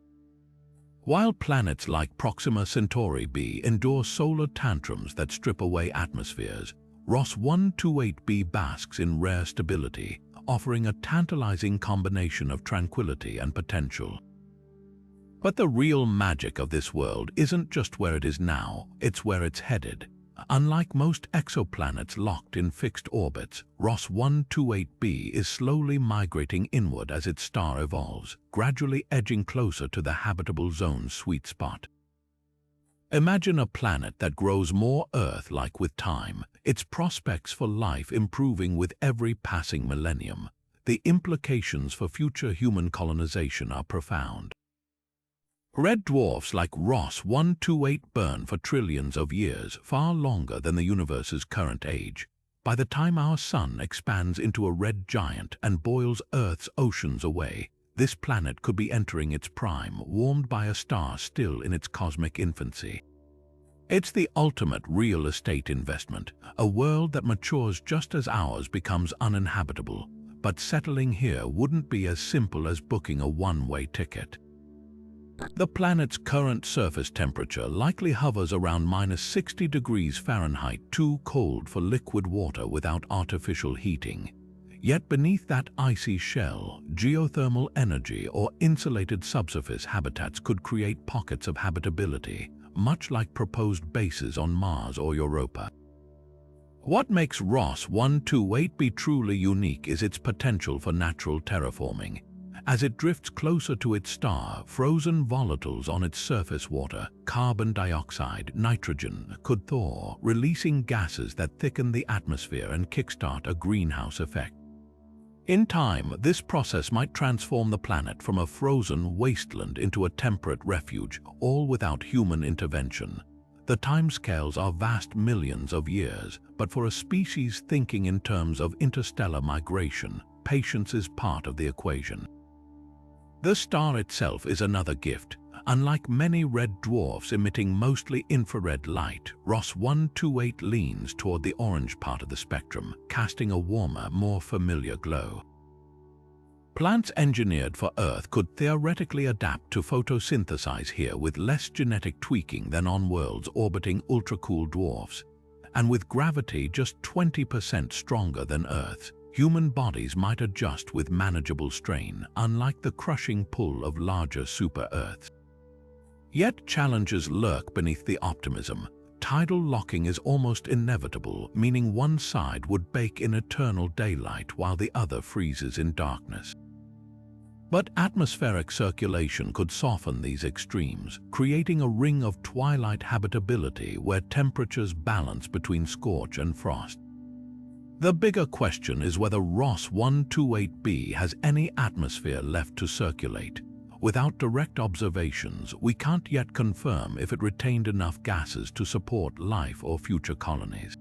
While planets like Proxima Centauri b endure solar tantrums that strip away atmospheres, Ross 128b basks in rare stability, offering a tantalizing combination of tranquility and potential. But the real magic of this world isn't just where it is now, it's where it's headed. Unlike most exoplanets locked in fixed orbits, Ross 128b is slowly migrating inward as its star evolves, gradually edging closer to the habitable zone's sweet spot. Imagine a planet that grows more Earth-like with time, its prospects for life improving with every passing millennium. The implications for future human colonization are profound. Red dwarfs like Ross 128 burn for trillions of years, far longer than the universe's current age. By the time our sun expands into a red giant and boils Earth's oceans away, this planet could be entering its prime, warmed by a star still in its cosmic infancy. It's the ultimate real estate investment, a world that matures just as ours becomes uninhabitable. But settling here wouldn't be as simple as booking a one-way ticket. The planet's current surface temperature likely hovers around -60 degrees Fahrenheit, too cold for liquid water without artificial heating. Yet beneath that icy shell, geothermal energy or insulated subsurface habitats could create pockets of habitability, much like proposed bases on Mars or Europa. What makes Ross 128b truly unique is its potential for natural terraforming. As it drifts closer to its star, frozen volatiles on its surface water, carbon dioxide, nitrogen, could thaw, releasing gases that thicken the atmosphere and kickstart a greenhouse effect. In time, this process might transform the planet from a frozen wasteland into a temperate refuge, all without human intervention. The timescales are vast, millions of years, but for a species thinking in terms of interstellar migration, patience is part of the equation. The star itself is another gift. Unlike many red dwarfs emitting mostly infrared light, Ross 128 leans toward the orange part of the spectrum, casting a warmer, more familiar glow. Plants engineered for Earth could theoretically adapt to photosynthesize here with less genetic tweaking than on worlds orbiting ultra-cool dwarfs. And with gravity just 20% stronger than Earth's, human bodies might adjust with manageable strain, unlike the crushing pull of larger super-Earths. Yet challenges lurk beneath the optimism. Tidal locking is almost inevitable, meaning one side would bake in eternal daylight while the other freezes in darkness. But atmospheric circulation could soften these extremes, creating a ring of twilight habitability where temperatures balance between scorch and frost. The bigger question is whether Ross 128b has any atmosphere left to circulate. Without direct observations, we can't yet confirm if it retained enough gases to support life or future colonies.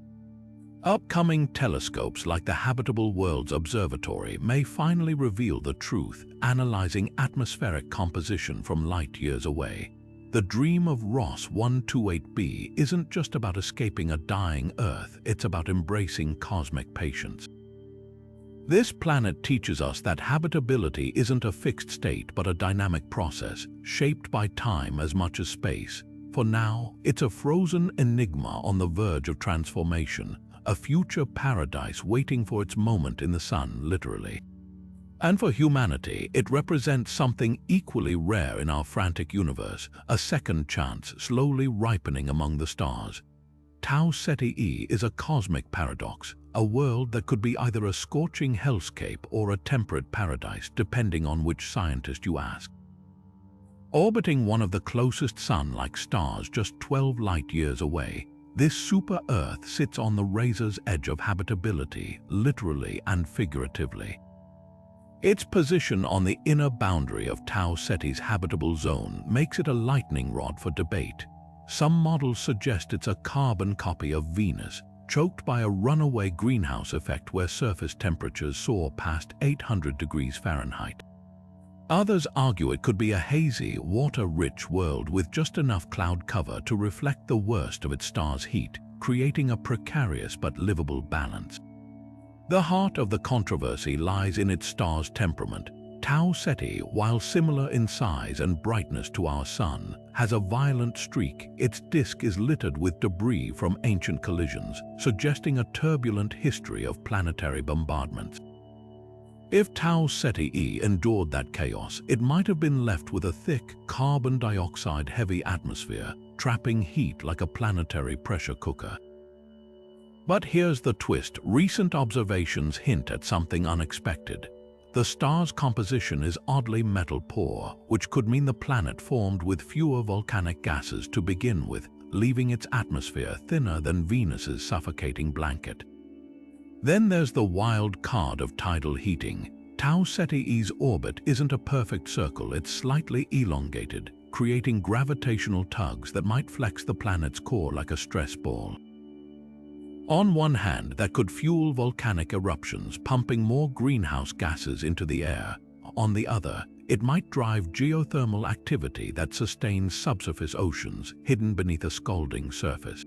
Upcoming telescopes like the Habitable Worlds Observatory may finally reveal the truth, analyzing atmospheric composition from light years away. The dream of Ross 128b isn't just about escaping a dying Earth, it's about embracing cosmic patience. This planet teaches us that habitability isn't a fixed state but a dynamic process, shaped by time as much as space. For now, it's a frozen enigma on the verge of transformation, a future paradise waiting for its moment in the sun, literally. And for humanity, it represents something equally rare in our frantic universe, a second chance slowly ripening among the stars. Tau Ceti is a cosmic paradox, a world that could be either a scorching hellscape or a temperate paradise, depending on which scientist you ask. Orbiting one of the closest sun-like stars just 12 light-years away, this super-Earth sits on the razor's edge of habitability, literally and figuratively. Its position on the inner boundary of Tau Ceti's habitable zone makes it a lightning rod for debate. Some models suggest it's a carbon copy of Venus, choked by a runaway greenhouse effect where surface temperatures soar past 800 degrees Fahrenheit. Others argue it could be a hazy, water-rich world with just enough cloud cover to reflect the worst of its star's heat, creating a precarious but livable balance. The heart of the controversy lies in its star's temperament. Tau Ceti, while similar in size and brightness to our Sun, has a violent streak. Its disk is littered with debris from ancient collisions, suggesting a turbulent history of planetary bombardments. If Tau Ceti endured that chaos, it might have been left with a thick, carbon dioxide-heavy atmosphere, trapping heat like a planetary pressure cooker. But here's the twist. Recent observations hint at something unexpected. The star's composition is oddly metal-poor, which could mean the planet formed with fewer volcanic gases to begin with, leaving its atmosphere thinner than Venus's suffocating blanket. Then there's the wild card of tidal heating. Tau Ceti's orbit isn't a perfect circle, it's slightly elongated, creating gravitational tugs that might flex the planet's core like a stress ball. On one hand, that could fuel volcanic eruptions, pumping more greenhouse gases into the air. On the other, it might drive geothermal activity that sustains subsurface oceans hidden beneath a scalding surface.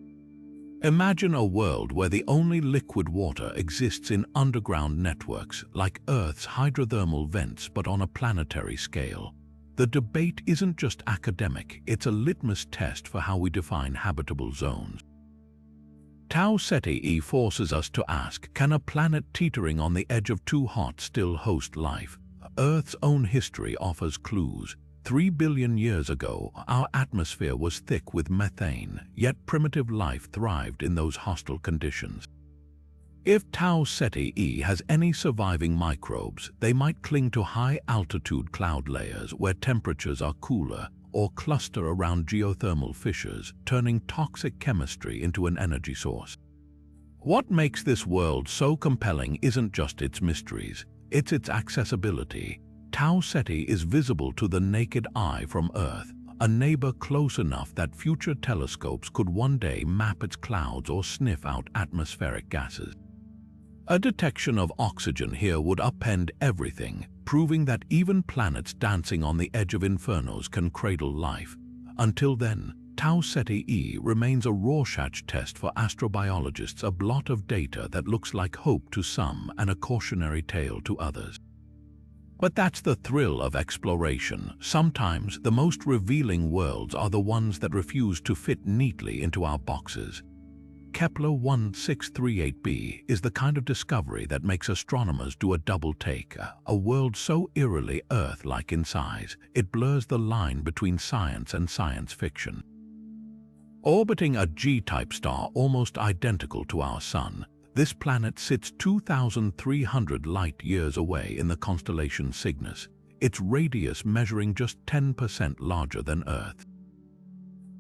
Imagine a world where the only liquid water exists in underground networks, like Earth's hydrothermal vents but on a planetary scale. The debate isn't just academic, it's a litmus test for how we define habitable zones. Tau Ceti forces us to ask, can a planet teetering on the edge of too hot still host life? Earth's own history offers clues. 3 billion years ago, our atmosphere was thick with methane, yet primitive life thrived in those hostile conditions. If Tau Ceti has any surviving microbes, they might cling to high-altitude cloud layers where temperatures are cooler, or cluster around geothermal fissures, turning toxic chemistry into an energy source. What makes this world so compelling isn't just its mysteries, it's its accessibility. Tau Ceti is visible to the naked eye from Earth, a neighbor close enough that future telescopes could one day map its clouds or sniff out atmospheric gases. A detection of oxygen here would upend everything, proving that even planets dancing on the edge of infernos can cradle life. Until then, Tau Ceti remains a Rorschach test for astrobiologists, a blot of data that looks like hope to some and a cautionary tale to others. But that's the thrill of exploration. Sometimes the most revealing worlds are the ones that refuse to fit neatly into our boxes. Kepler 1638b is the kind of discovery that makes astronomers do a double take. A world so eerily Earth-like in size, it blurs the line between science and science fiction. Orbiting a G-type star almost identical to our Sun, this planet sits 2,300 light-years away in the constellation Cygnus, its radius measuring just 10% larger than Earth.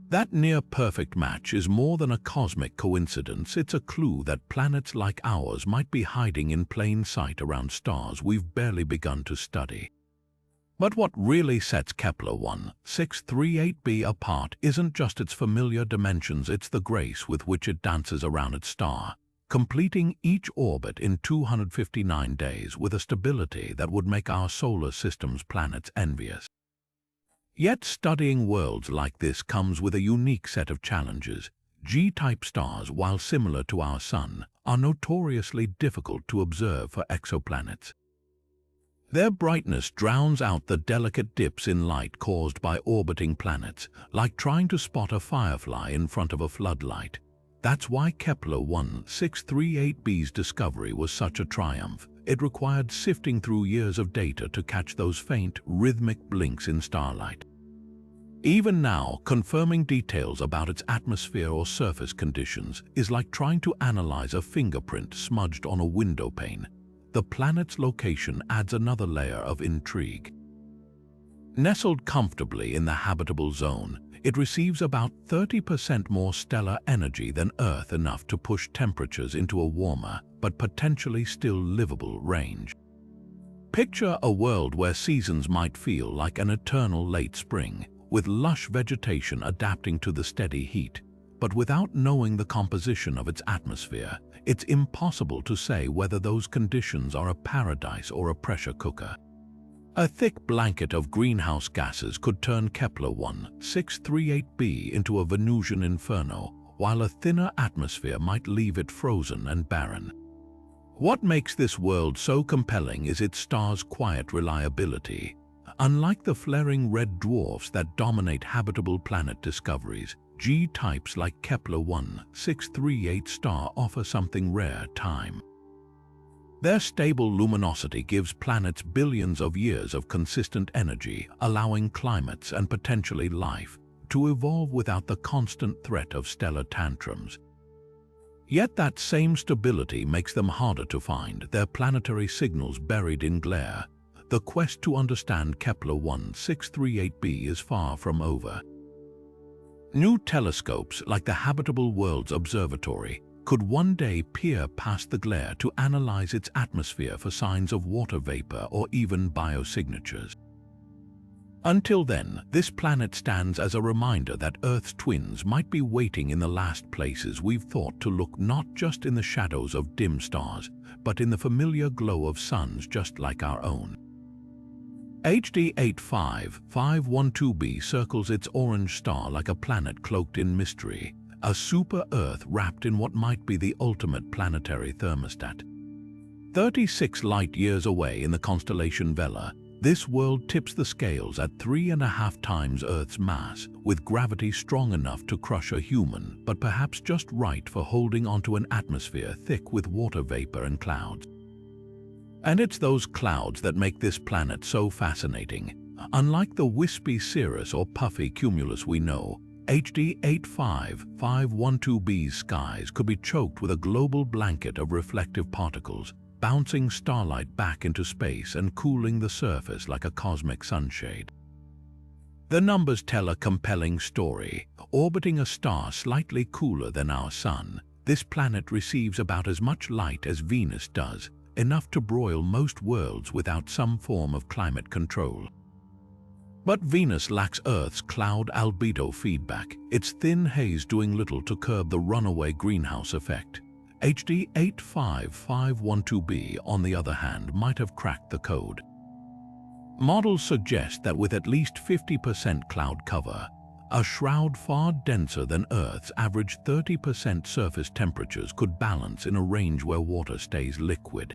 That near-perfect match is more than a cosmic coincidence, it's a clue that planets like ours might be hiding in plain sight around stars we've barely begun to study. But what really sets Kepler 1638b apart isn't just its familiar dimensions, it's the grace with which it dances around its star, completing each orbit in 259 days with a stability that would make our solar system's planets envious. Yet studying worlds like this comes with a unique set of challenges. G-type stars, while similar to our Sun, are notoriously difficult to observe for exoplanets. Their brightness drowns out the delicate dips in light caused by orbiting planets, like trying to spot a firefly in front of a floodlight. That's why Kepler 1638b's discovery was such a triumph. It required sifting through years of data to catch those faint, rhythmic blinks in starlight. Even now, confirming details about its atmosphere or surface conditions is like trying to analyze a fingerprint smudged on a window pane. The planet's location adds another layer of intrigue. Nestled comfortably in the habitable zone, it receives about 30% more stellar energy than Earth, enough to push temperatures into a warmer, but potentially still livable range. Picture a world where seasons might feel like an eternal late spring, with lush vegetation adapting to the steady heat. But without knowing the composition of its atmosphere, it's impossible to say whether those conditions are a paradise or a pressure cooker. A thick blanket of greenhouse gases could turn Kepler 1638b into a Venusian inferno, while a thinner atmosphere might leave it frozen and barren. What makes this world so compelling is its star's quiet reliability. Unlike the flaring red dwarfs that dominate habitable planet discoveries, G-types like Kepler 1638 star offer something rare: time. Their stable luminosity gives planets billions of years of consistent energy, allowing climates and potentially life to evolve without the constant threat of stellar tantrums. Yet that same stability makes them harder to find, their planetary signals buried in glare. The quest to understand Kepler 1638b is far from over. New telescopes like the Habitable Worlds Observatory could one day peer past the glare to analyze its atmosphere for signs of water vapor or even biosignatures. Until then, this planet stands as a reminder that Earth's twins might be waiting in the last places we've thought to look, not just in the shadows of dim stars, but in the familiar glow of suns just like our own. HD 85512b circles its orange star like a planet cloaked in mystery, a super-Earth wrapped in what might be the ultimate planetary thermostat. 36 light-years away in the constellation Vela, This world tips the scales at 3.5 times Earth's mass, with gravity strong enough to crush a human, but perhaps just right for holding onto an atmosphere thick with water vapor and clouds. And it's those clouds that make this planet so fascinating. Unlike the wispy cirrus or puffy cumulus we know, HD 85512b's skies could be choked with a global blanket of reflective particles, bouncing starlight back into space and cooling the surface like a cosmic sunshade. The numbers tell a compelling story. Orbiting a star slightly cooler than our Sun, this planet receives about as much light as Venus does, enough to broil most worlds without some form of climate control. But Venus lacks Earth's cloud albedo feedback, its thin haze doing little to curb the runaway greenhouse effect. HD 85512b, on the other hand, might have cracked the code. Models suggest that with at least 50% cloud cover, a shroud far denser than Earth's average 30% surface temperatures could balance in a range where water stays liquid.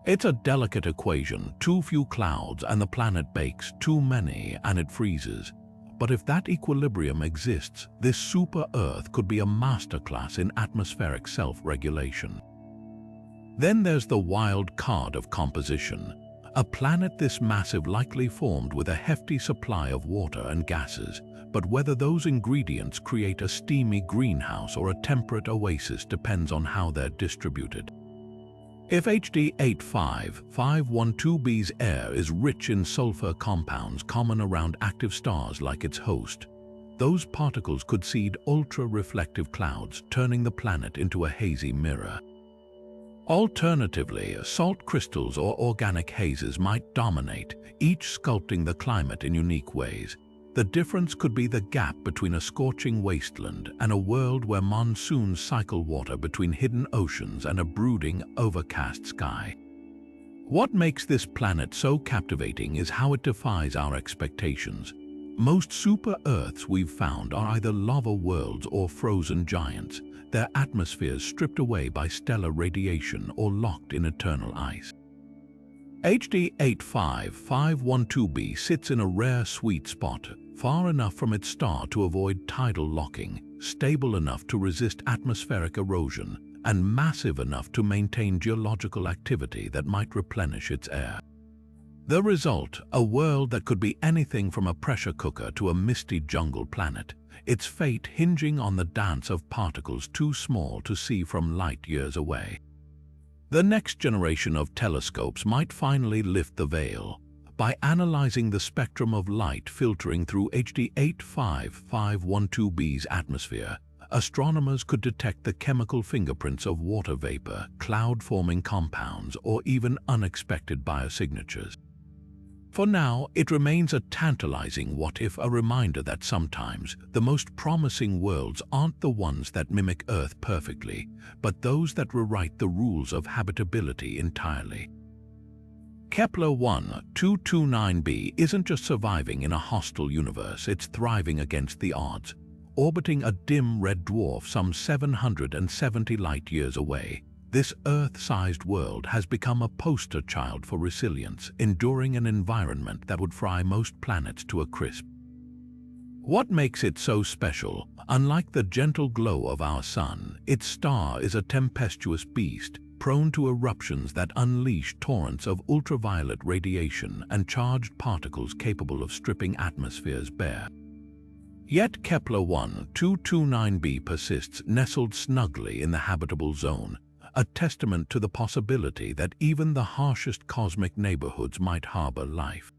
It's a delicate equation: too few clouds and the planet bakes, too many and it freezes. But if that equilibrium exists, this super-Earth could be a masterclass in atmospheric self-regulation. Then there's the wild card of composition. A planet this massive likely formed with a hefty supply of water and gases, but whether those ingredients create a steamy greenhouse or a temperate oasis depends on how they're distributed. If HD 85512b's air is rich in sulfur compounds common around active stars like its host, those particles could seed ultra-reflective clouds, turning the planet into a hazy mirror. Alternatively, salt crystals or organic hazes might dominate, each sculpting the climate in unique ways. The difference could be the gap between a scorching wasteland and a world where monsoons cycle water between hidden oceans and a brooding, overcast sky. What makes this planet so captivating is how it defies our expectations. Most super-Earths we've found are either lava worlds or frozen giants, their atmospheres stripped away by stellar radiation or locked in eternal ice. HD 85512b sits in a rare sweet spot, far enough from its star to avoid tidal locking, stable enough to resist atmospheric erosion, and massive enough to maintain geological activity that might replenish its air. The result, a world that could be anything from a pressure cooker to a misty jungle planet, its fate hinging on the dance of particles too small to see from light years away. The next generation of telescopes might finally lift the veil. By analyzing the spectrum of light filtering through HD 85512b's atmosphere, astronomers could detect the chemical fingerprints of water vapor, cloud-forming compounds, or even unexpected biosignatures. For now, it remains a tantalizing what-if, a reminder that sometimes the most promising worlds aren't the ones that mimic Earth perfectly, but those that rewrite the rules of habitability entirely. Kepler 1229b isn't just surviving in a hostile universe, it's thriving against the odds. Orbiting a dim red dwarf some 770 light-years away, this Earth-sized world has become a poster child for resilience, enduring an environment that would fry most planets to a crisp. What makes it so special? Unlike the gentle glow of our Sun, its star is a tempestuous beast, prone to eruptions that unleash torrents of ultraviolet radiation and charged particles capable of stripping atmospheres bare. Yet Kepler 1229b persists, nestled snugly in the habitable zone, a testament to the possibility that even the harshest cosmic neighborhoods might harbor life.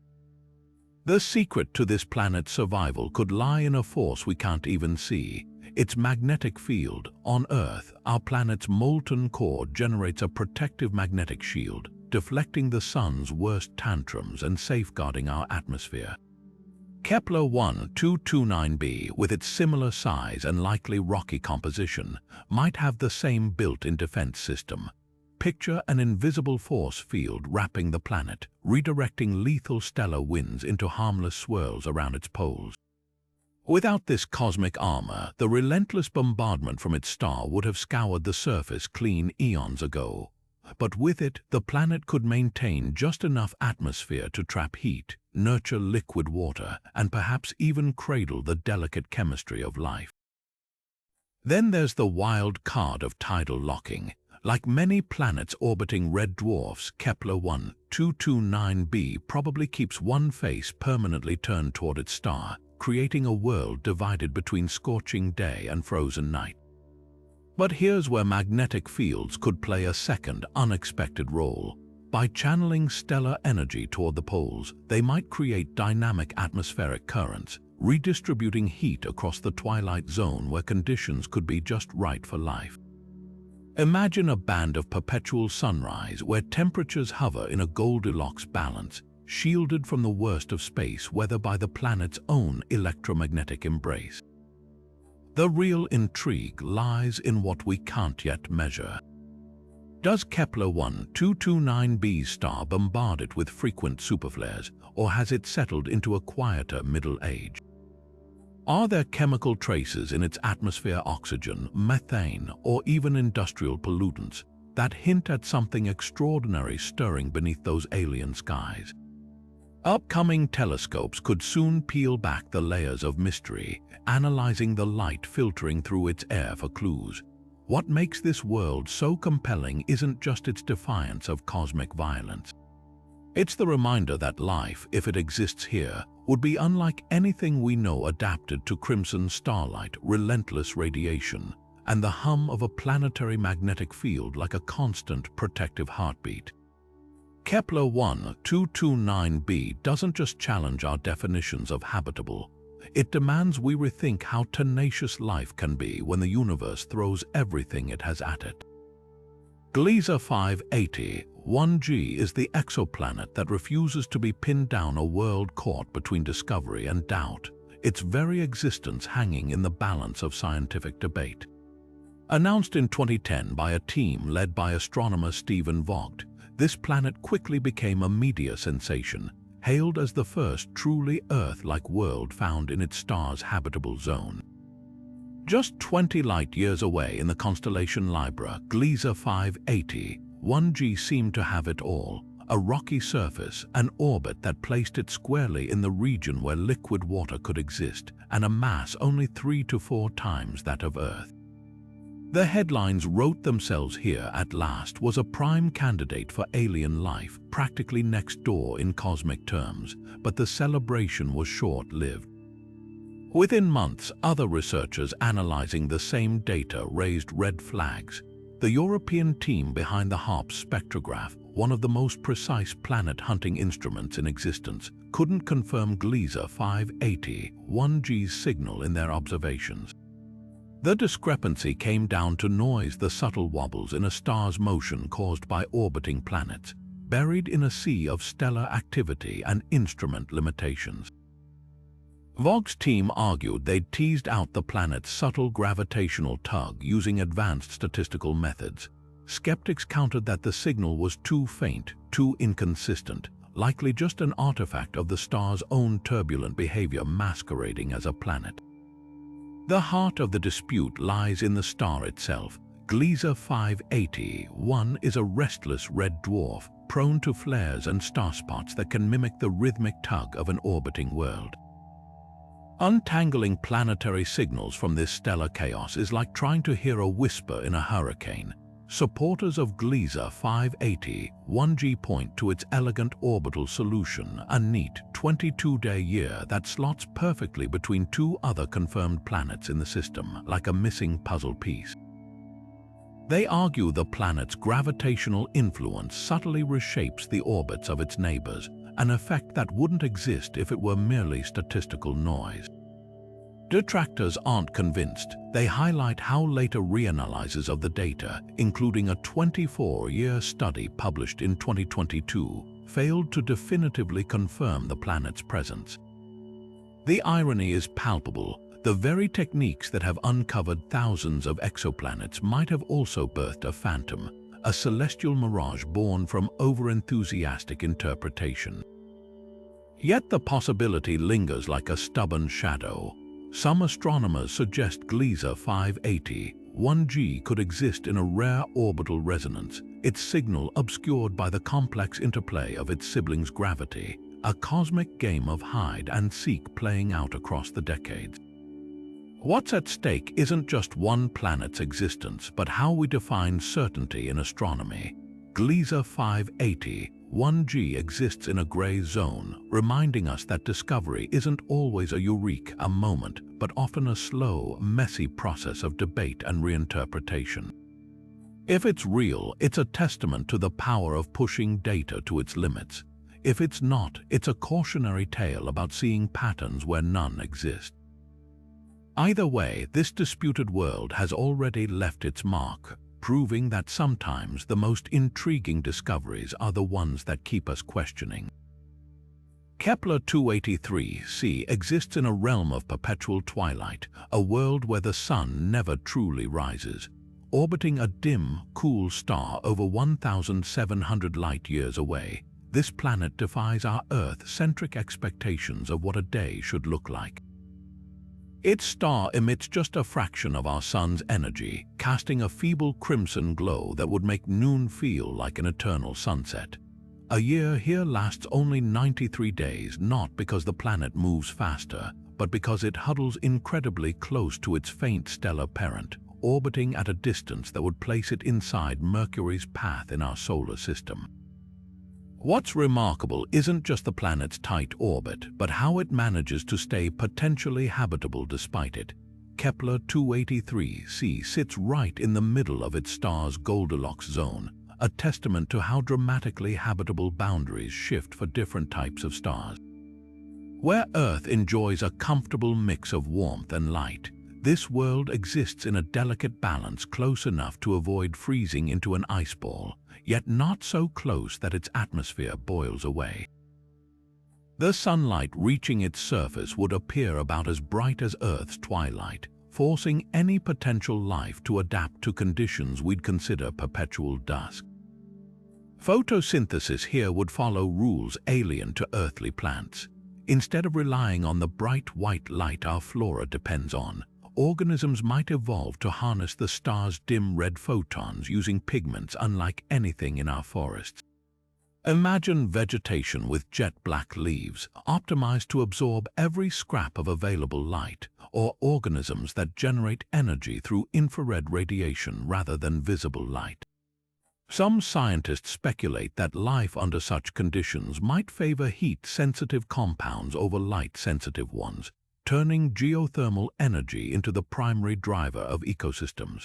The secret to this planet's survival could lie in a force we can't even see. Its magnetic field. On Earth, our planet's molten core generates a protective magnetic shield, deflecting the Sun's worst tantrums and safeguarding our atmosphere. Kepler 1229b, with its similar size and likely rocky composition, might have the same built-in defense system. Picture an invisible force field wrapping the planet, redirecting lethal stellar winds into harmless swirls around its poles. Without this cosmic armor, the relentless bombardment from its star would have scoured the surface clean eons ago. but with it, the planet could maintain just enough atmosphere to trap heat, nurture liquid water, and perhaps even cradle the delicate chemistry of life. Then there's the wild card of tidal locking. Like many planets orbiting red dwarfs, Kepler-1 229b probably keeps one face permanently turned toward its star, creating a world divided between scorching day and frozen night. But here's where magnetic fields could play a second, unexpected role. By channeling stellar energy toward the poles, they might create dynamic atmospheric currents, redistributing heat across the twilight zone where conditions could be just right for life. Imagine a band of perpetual sunrise where temperatures hover in a Goldilocks balance, shielded from the worst of space weather by the planet's own electromagnetic embrace. The real intrigue lies in what we can't yet measure. Does Kepler-1 229b's star bombard it with frequent superflares, or has it settled into a quieter middle age? Are there chemical traces in its atmosphere, oxygen, methane, or even industrial pollutants that hint at something extraordinary stirring beneath those alien skies? Upcoming telescopes could soon peel back the layers of mystery, analyzing the light filtering through its air for clues. What makes this world so compelling isn't just its defiance of cosmic violence. It's the reminder that life, if it exists here, would be unlike anything we know, adapted to crimson starlight, relentless radiation, and the hum of a planetary magnetic field like a constant protective heartbeat. Kepler-1 229b doesn't just challenge our definitions of habitable. It demands we rethink how tenacious life can be when the universe throws everything it has at it. Gliese 580 1G is the exoplanet that refuses to be pinned down, a world caught between discovery and doubt, its very existence hanging in the balance of scientific debate. Announced in 2010 by a team led by astronomer Stephen Vogt, this planet quickly became a media sensation, hailed as the first truly Earth-like world found in its star's habitable zone. Just 20 light-years away in the constellation Libra, Gliese 580 1G seemed to have it all: a rocky surface, an orbit that placed it squarely in the region where liquid water could exist, and a mass only 3 to 4 times that of Earth. The headlines wrote themselves: here at last was a prime candidate for alien life, practically next door in cosmic terms, but the celebration was short-lived. Within months, other researchers analyzing the same data raised red flags. The European team behind the HARP spectrograph, one of the most precise planet-hunting instruments in existence, couldn't confirm Gliese 580 1G's signal in their observations. The discrepancy came down to noise, the subtle wobbles in a star's motion caused by orbiting planets, buried in a sea of stellar activity and instrument limitations. Vogt's team argued they'd teased out the planet's subtle gravitational tug using advanced statistical methods. Skeptics countered that the signal was too faint, too inconsistent, likely just an artifact of the star's own turbulent behavior masquerading as a planet. The heart of the dispute lies in the star itself. Gliese 580 is a restless red dwarf, prone to flares and starspots that can mimic the rhythmic tug of an orbiting world. Untangling planetary signals from this stellar chaos is like trying to hear a whisper in a hurricane. Supporters of Gliese 580 1G point to its elegant orbital solution, a neat 22-day year that slots perfectly between two other confirmed planets in the system, like a missing puzzle piece. They argue the planet's gravitational influence subtly reshapes the orbits of its neighbors, an effect that wouldn't exist if it were merely statistical noise. Detractors aren't convinced. They highlight how later reanalyses of the data, including a 24-year study published in 2022, failed to definitively confirm the planet's presence. The irony is palpable. The very techniques that have uncovered thousands of exoplanets might have also birthed a phantom, a celestial mirage born from over-enthusiastic interpretation. Yet the possibility lingers like a stubborn shadow. Some astronomers suggest Gliese 580 1G could exist in a rare orbital resonance, its signal obscured by the complex interplay of its siblings' gravity, a cosmic game of hide-and-seek playing out across the decades. What's at stake isn't just one planet's existence, but how we define certainty in astronomy. Gliese 580 1G exists in a gray zone, reminding us that discovery isn't always a eureka moment, but often a slow, messy process of debate and reinterpretation. If it's real, it's a testament to the power of pushing data to its limits. If it's not, it's a cautionary tale about seeing patterns where none exist. Either way, this disputed world has already left its mark, proving that sometimes the most intriguing discoveries are the ones that keep us questioning. Kepler 283c exists in a realm of perpetual twilight, a world where the sun never truly rises. Orbiting a dim, cool star over 1,700 light-years away, this planet defies our Earth-centric expectations of what a day should look like. Its star emits just a fraction of our sun's energy, casting a feeble crimson glow that would make noon feel like an eternal sunset. A year here lasts only 93 days, not because the planet moves faster, but because it huddles incredibly close to its faint stellar parent, orbiting at a distance that would place it inside Mercury's path in our solar system. What's remarkable isn't just the planet's tight orbit, but how it manages to stay potentially habitable despite it. Kepler 283c sits right in the middle of its star's Goldilocks zone, a testament to how dramatically habitable boundaries shift for different types of stars. Where Earth enjoys a comfortable mix of warmth and light, this world exists in a delicate balance close enough to avoid freezing into an ice ball, yet not so close that its atmosphere boils away. The sunlight reaching its surface would appear about as bright as Earth's twilight, forcing any potential life to adapt to conditions we'd consider perpetual dusk. Photosynthesis here would follow rules alien to earthly plants. Instead of relying on the bright white light our flora depends on, organisms might evolve to harness the star's dim red photons using pigments unlike anything in our forests. Imagine vegetation with jet-black leaves, optimized to absorb every scrap of available light, or organisms that generate energy through infrared radiation rather than visible light. Some scientists speculate that life under such conditions might favor heat-sensitive compounds over light-sensitive ones, turning geothermal energy into the primary driver of ecosystems.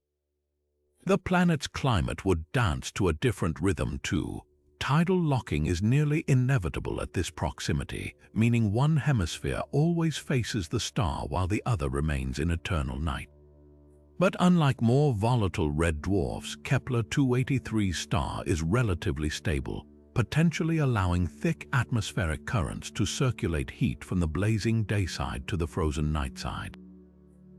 The planet's climate would dance to a different rhythm too. Tidal locking is nearly inevitable at this proximity, meaning one hemisphere always faces the star while the other remains in eternal night. But unlike more volatile red dwarfs, Kepler 283's star is relatively stable, potentially allowing thick atmospheric currents to circulate heat from the blazing day side to the frozen night side.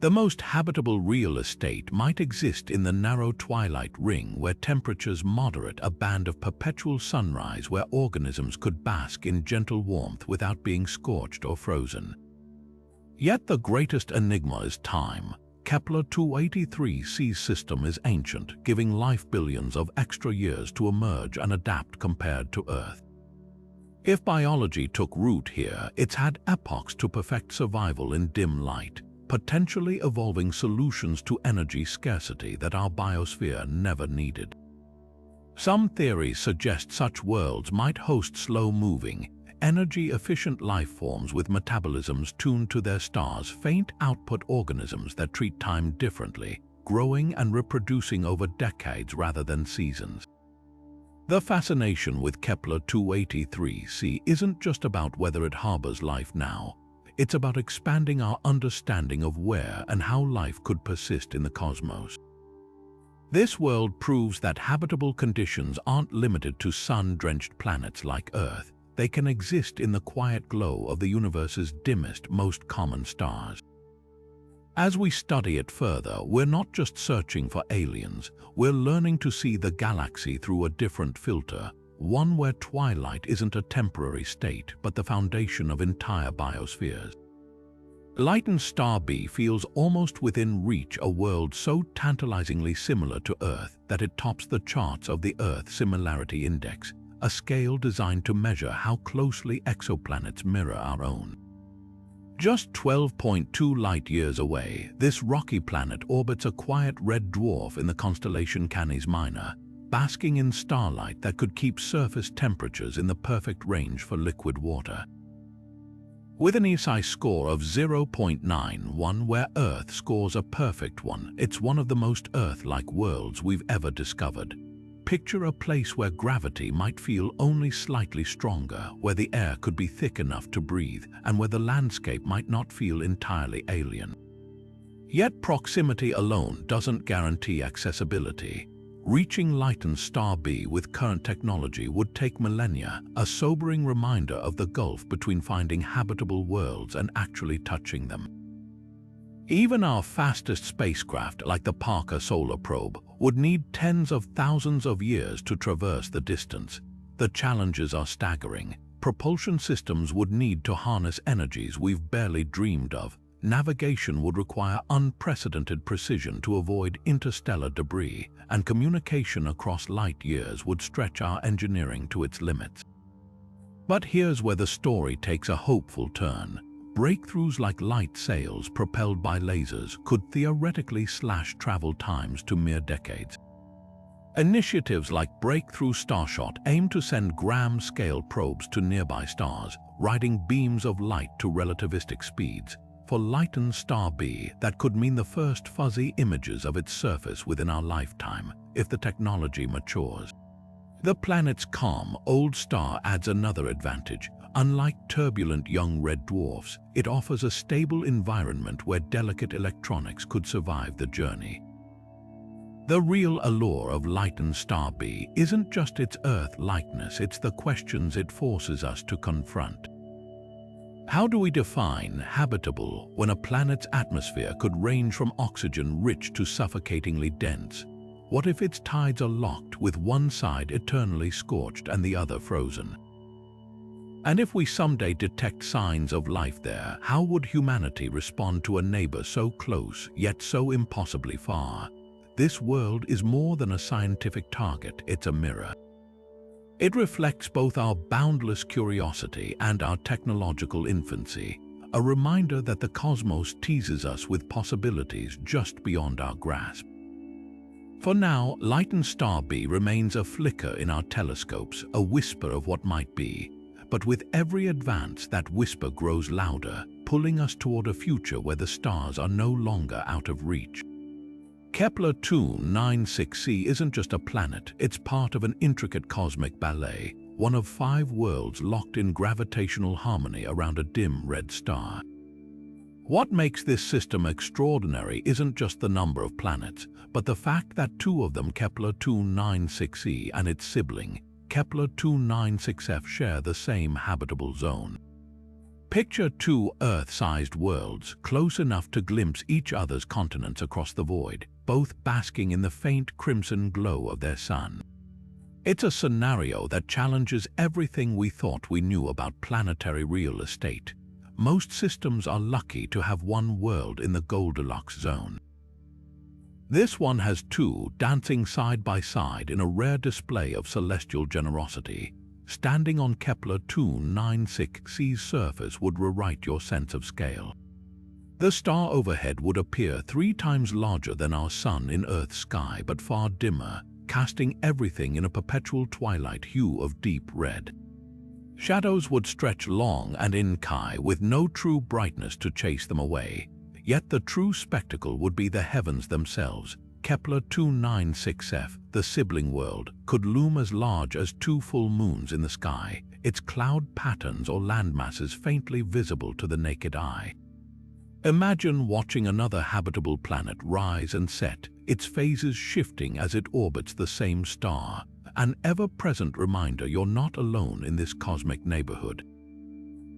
The most habitable real estate might exist in the narrow twilight ring where temperatures moderate, a band of perpetual sunrise where organisms could bask in gentle warmth without being scorched or frozen. Yet the greatest enigma is time. Kepler 283c's system is ancient, giving life billions of extra years to emerge and adapt compared to Earth. If biology took root here, it's had epochs to perfect survival in dim light, potentially evolving solutions to energy scarcity that our biosphere never needed. Some theories suggest such worlds might host slow-moving, energy-efficient life forms with metabolisms tuned to their star's faint output, organisms that treat time differently, growing and reproducing over decades rather than seasons. The fascination with Kepler 283c isn't just about whether it harbors life now. It's about expanding our understanding of where and how life could persist in the cosmos. This world proves that habitable conditions aren't limited to sun-drenched planets like Earth. They can exist in the quiet glow of the universe's dimmest, most common stars. As we study it further, we're not just searching for aliens, we're learning to see the galaxy through a different filter, one where twilight isn't a temporary state, but the foundation of entire biospheres. Lytton Star B feels almost within reach, a world so tantalizingly similar to Earth that it tops the charts of the Earth Similarity Index, a scale designed to measure how closely exoplanets mirror our own. Just 12.2 light-years away, this rocky planet orbits a quiet red dwarf in the constellation Canis Minor, basking in starlight that could keep surface temperatures in the perfect range for liquid water. With an ESI score of 0.91, where Earth scores a perfect 1, it's one of the most Earth-like worlds we've ever discovered. Picture a place where gravity might feel only slightly stronger, where the air could be thick enough to breathe, and where the landscape might not feel entirely alien. Yet proximity alone doesn't guarantee accessibility. Reaching Lytton Star B with current technology would take millennia, a sobering reminder of the gulf between finding habitable worlds and actually touching them. Even our fastest spacecraft, like the Parker Solar Probe, would need tens of thousands of years to traverse the distance. The challenges are staggering. Propulsion systems would need to harness energies we've barely dreamed of. Navigation would require unprecedented precision to avoid interstellar debris, and communication across light years would stretch our engineering to its limits. But here's where the story takes a hopeful turn. Breakthroughs like light sails propelled by lasers could theoretically slash travel times to mere decades. Initiatives like Breakthrough Starshot aim to send gram-scale probes to nearby stars, riding beams of light to relativistic speeds. For Lytton Star B, that could mean the first fuzzy images of its surface within our lifetime, if the technology matures. The planet's calm, old star adds another advantage. Unlike turbulent young red dwarfs, it offers a stable environment where delicate electronics could survive the journey. The real allure of Lytton Star B isn't just its Earth-likeness, it's the questions it forces us to confront. How do we define habitable when a planet's atmosphere could range from oxygen-rich to suffocatingly dense? What if its tides are locked, with one side eternally scorched and the other frozen? And if we someday detect signs of life there, how would humanity respond to a neighbor so close, yet so impossibly far? This world is more than a scientific target, it's a mirror. It reflects both our boundless curiosity and our technological infancy, a reminder that the cosmos teases us with possibilities just beyond our grasp. For now, Lytton Star B remains a flicker in our telescopes, a whisper of what might be. But with every advance, that whisper grows louder, pulling us toward a future where the stars are no longer out of reach. Kepler 296c isn't just a planet, it's part of an intricate cosmic ballet, one of 5 worlds locked in gravitational harmony around a dim red star. What makes this system extraordinary isn't just the number of planets, but the fact that 2 of them, Kepler 296c and its sibling, Kepler 296f, share the same habitable zone. Picture 2 Earth-sized worlds, close enough to glimpse each other's continents across the void, both basking in the faint crimson glow of their sun. It's a scenario that challenges everything we thought we knew about planetary real estate. Most systems are lucky to have one world in the Goldilocks zone. This one has 2, dancing side by side in a rare display of celestial generosity. Standing on Kepler 296c's surface would rewrite your sense of scale. The star overhead would appear 3 times larger than our sun in Earth's sky, but far dimmer, casting everything in a perpetual twilight hue of deep red. Shadows would stretch long and inky, with no true brightness to chase them away. Yet the true spectacle would be the heavens themselves. Kepler 296f, the sibling world, could loom as large as 2 full moons in the sky, its cloud patterns or landmasses faintly visible to the naked eye. Imagine watching another habitable planet rise and set, its phases shifting as it orbits the same star, an ever-present reminder you're not alone in this cosmic neighborhood.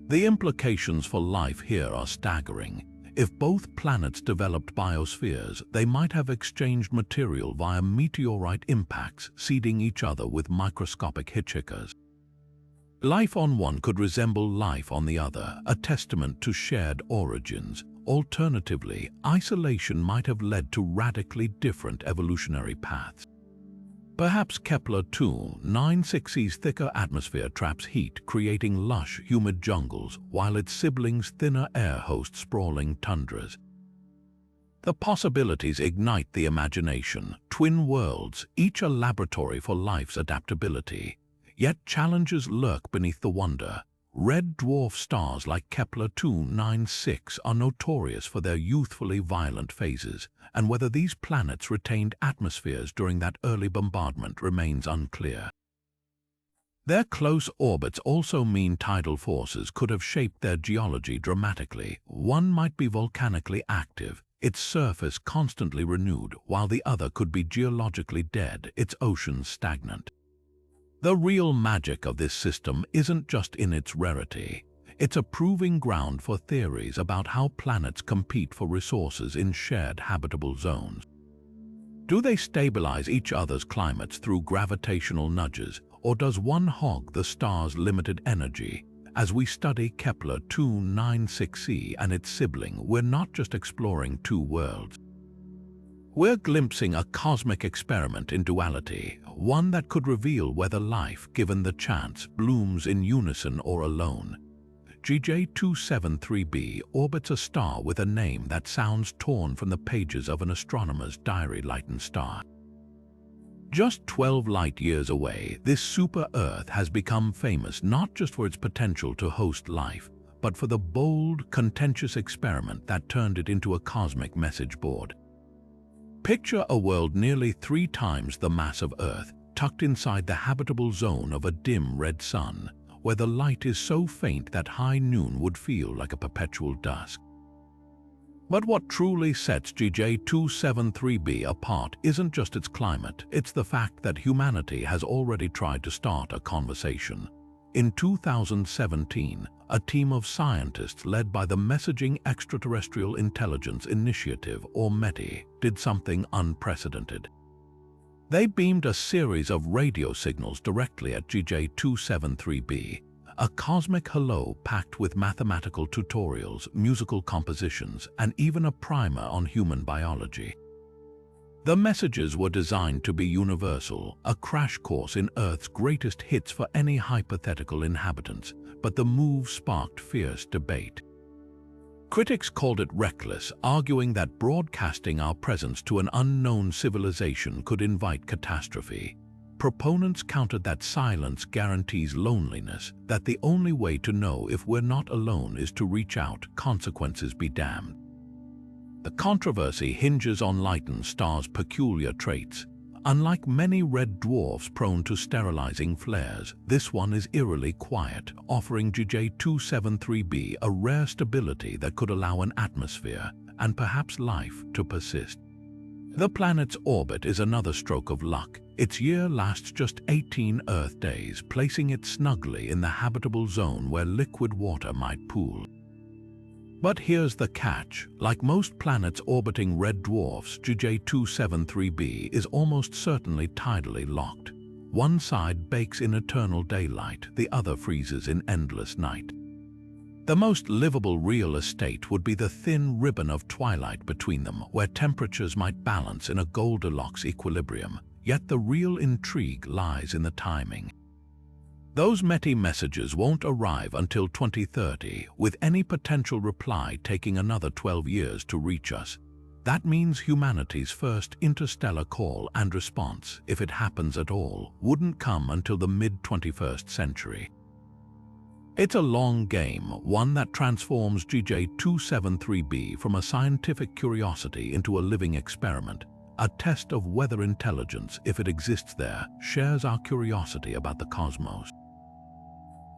The implications for life here are staggering. If both planets developed biospheres, they might have exchanged material via meteorite impacts, seeding each other with microscopic hitchhikers. Life on one could resemble life on the other, a testament to shared origins. Alternatively, isolation might have led to radically different evolutionary paths. Perhaps Kepler-2 9.6e's thicker atmosphere traps heat, creating lush, humid jungles, while its siblings' thinner air host sprawling tundras. The possibilities ignite the imagination, twin worlds, each a laboratory for life's adaptability. Yet challenges lurk beneath the wonder. Red dwarf stars like Kepler-2 9.6 are notorious for their youthfully violent phases, and whether these planets retained atmospheres during that early bombardment remains unclear. Their close orbits also mean tidal forces could have shaped their geology dramatically. One might be volcanically active, its surface constantly renewed, while the other could be geologically dead, its oceans stagnant. The real magic of this system isn't just in its rarity. It's a proving ground for theories about how planets compete for resources in shared habitable zones. Do they stabilize each other's climates through gravitational nudges, or does one hog the star's limited energy? As we study Kepler-2 9.6e and its sibling, we're not just exploring two worlds. We're glimpsing a cosmic experiment in duality, one that could reveal whether life, given the chance, blooms in unison or alone. GJ273b orbits a star with a name that sounds torn from the pages of an astronomer's diary: Lytton star. Just 12 light-years away, this super-Earth has become famous not just for its potential to host life, but for the bold, contentious experiment that turned it into a cosmic message board. Picture a world nearly 3 times the mass of Earth, tucked inside the habitable zone of a dim red sun, where the light is so faint that high noon would feel like a perpetual dusk. But what truly sets GJ273b apart isn't just its climate, it's the fact that humanity has already tried to start a conversation. In 2017, a team of scientists led by the Messaging Extraterrestrial Intelligence Initiative, or METI, did something unprecedented. They beamed a series of radio signals directly at GJ273b, a cosmic hello packed with mathematical tutorials, musical compositions, and even a primer on human biology. The messages were designed to be universal, a crash course in Earth's greatest hits for any hypothetical inhabitants, but the move sparked fierce debate. Critics called it reckless, arguing that broadcasting our presence to an unknown civilization could invite catastrophe. Proponents countered that silence guarantees loneliness, that the only way to know if we're not alone is to reach out, consequences be damned. The controversy hinges on Lytton star's peculiar traits. Unlike many red dwarfs prone to sterilizing flares, this one is eerily quiet, offering GJ273b a rare stability that could allow an atmosphere, and perhaps life, to persist. The planet's orbit is another stroke of luck. Its year lasts just 18 Earth days, placing it snugly in the habitable zone where liquid water might pool. But here's the catch. Like most planets orbiting red dwarfs, GJ273b is almost certainly tidally locked. One side bakes in eternal daylight, the other freezes in endless night. The most livable real estate would be the thin ribbon of twilight between them, where temperatures might balance in a Goldilocks equilibrium. Yet the real intrigue lies in the timing. Those METI messages won't arrive until 2030, with any potential reply taking another 12 years to reach us. That means humanity's first interstellar call and response, if it happens at all, wouldn't come until the mid-21st century. It's a long game, one that transforms GJ273b from a scientific curiosity into a living experiment, a test of whether intelligence, if it exists there, shares our curiosity about the cosmos.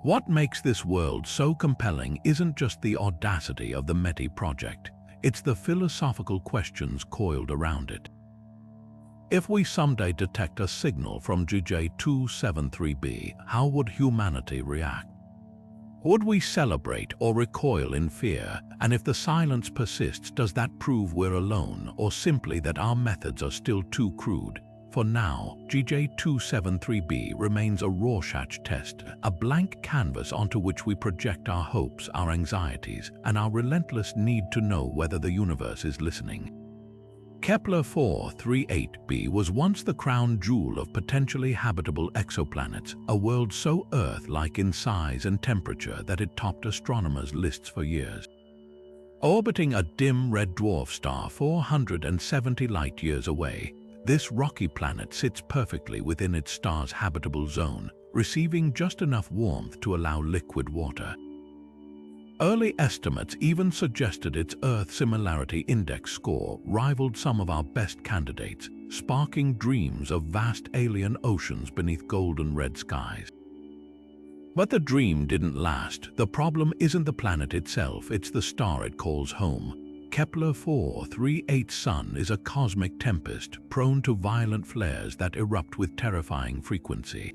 What makes this world so compelling isn't just the audacity of the METI project, it's the philosophical questions coiled around it. If we someday detect a signal from GJ273b, how would humanity react? Would we celebrate or recoil in fear? And if the silence persists, does that prove we're alone, or simply that our methods are still too crude? For now, GJ273b remains a Rorschach test, a blank canvas onto which we project our hopes, our anxieties, and our relentless need to know whether the universe is listening. Kepler 438b was once the crown jewel of potentially habitable exoplanets, a world so Earth-like in size and temperature that it topped astronomers' lists for years. Orbiting a dim red dwarf star 470 light-years away, this rocky planet sits perfectly within its star's habitable zone, receiving just enough warmth to allow liquid water. Early estimates even suggested its Earth Similarity Index score rivaled some of our best candidates, sparking dreams of vast alien oceans beneath golden red skies. But the dream didn't last. The problem isn't the planet itself, it's the star it calls home. Kepler 438's sun is a cosmic tempest, prone to violent flares that erupt with terrifying frequency.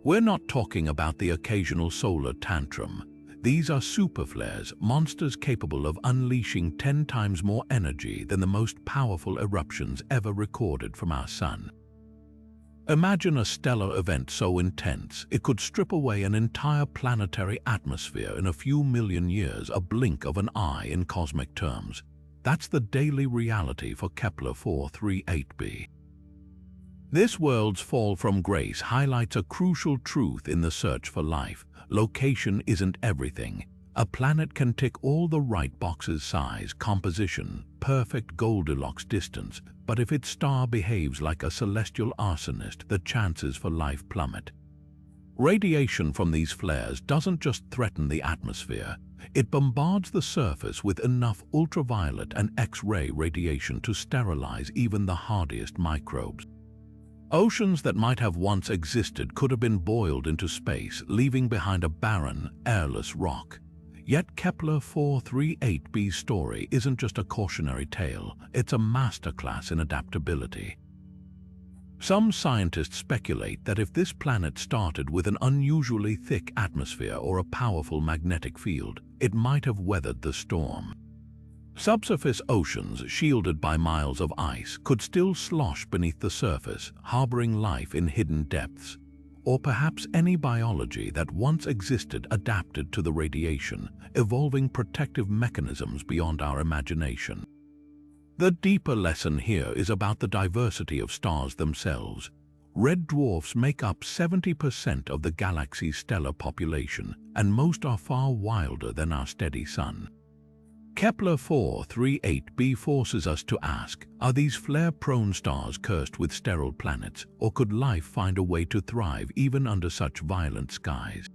We're not talking about the occasional solar tantrum. These are superflares, monsters capable of unleashing 10 times more energy than the most powerful eruptions ever recorded from our sun. Imagine a stellar event so intense it could strip away an entire planetary atmosphere in a few million years, a blink of an eye in cosmic terms. That's the daily reality for Kepler 438b. This world's fall from grace highlights a crucial truth in the search for life. Location isn't everything. A planet can tick all the right boxes: size, composition, perfect Goldilocks distance, but if its star behaves like a celestial arsonist, the chances for life plummet. Radiation from these flares doesn't just threaten the atmosphere, it bombards the surface with enough ultraviolet and X-ray radiation to sterilize even the hardiest microbes. Oceans that might have once existed could have been boiled into space, leaving behind a barren, airless rock. Yet Kepler 438b's story isn't just a cautionary tale, it's a masterclass in adaptability. Some scientists speculate that if this planet started with an unusually thick atmosphere or a powerful magnetic field, it might have weathered the storm. Subsurface oceans, shielded by miles of ice, could still slosh beneath the surface, harboring life in hidden depths. Or perhaps any biology that once existed adapted to the radiation, evolving protective mechanisms beyond our imagination. The deeper lesson here is about the diversity of stars themselves. Red dwarfs make up 70% of the galaxy's stellar population, and most are far wilder than our steady sun. Kepler 438b forces us to ask, are these flare-prone stars cursed with sterile planets, or could life find a way to thrive even under such violent skies?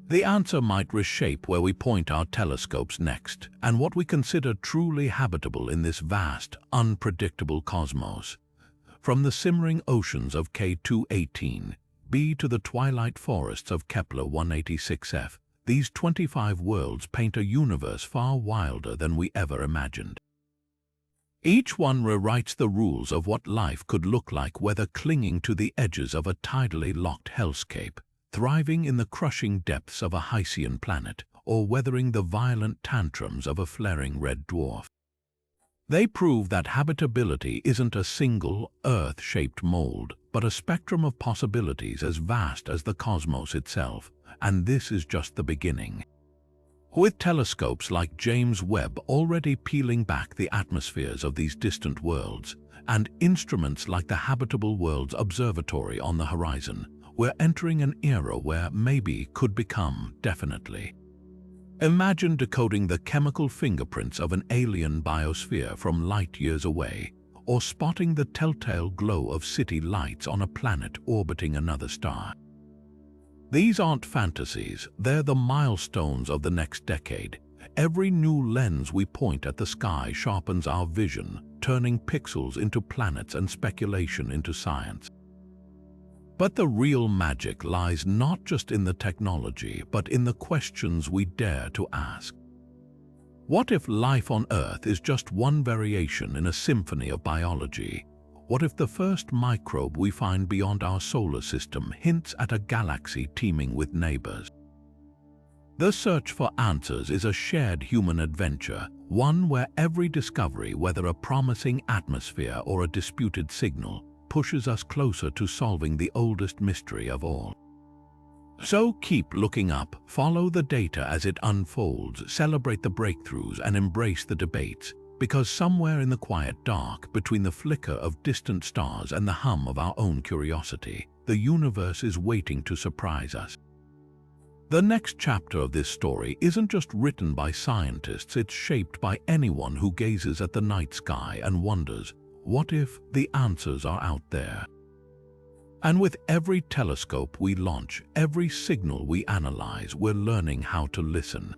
The answer might reshape where we point our telescopes next, and what we consider truly habitable in this vast, unpredictable cosmos. From the simmering oceans of K218b to the twilight forests of Kepler 186f, these 25 worlds paint a universe far wilder than we ever imagined. Each one rewrites the rules of what life could look like, whether clinging to the edges of a tidally locked hellscape, thriving in the crushing depths of a hycean planet, or weathering the violent tantrums of a flaring red dwarf. They prove that habitability isn't a single, Earth-shaped mold, but a spectrum of possibilities as vast as the cosmos itself. And this is just the beginning. With telescopes like James Webb already peeling back the atmospheres of these distant worlds, and instruments like the Habitable Worlds Observatory on the horizon, we're entering an era where maybe could become definitely. Imagine decoding the chemical fingerprints of an alien biosphere from light years away, or spotting the telltale glow of city lights on a planet orbiting another star. These aren't fantasies, they're the milestones of the next decade. Every new lens we point at the sky sharpens our vision, turning pixels into planets and speculation into science. But the real magic lies not just in the technology, but in the questions we dare to ask. What if life on Earth is just one variation in a symphony of biology? What if the first microbe we find beyond our solar system hints at a galaxy teeming with neighbors? The search for answers is a shared human adventure, one where every discovery, whether a promising atmosphere or a disputed signal, pushes us closer to solving the oldest mystery of all. So keep looking up, follow the data as it unfolds, celebrate the breakthroughs, and embrace the debates, because somewhere in the quiet dark, between the flicker of distant stars and the hum of our own curiosity, the universe is waiting to surprise us. The next chapter of this story isn't just written by scientists, it's shaped by anyone who gazes at the night sky and wonders, what if the answers are out there? And with every telescope we launch, every signal we analyze, we're learning how to listen,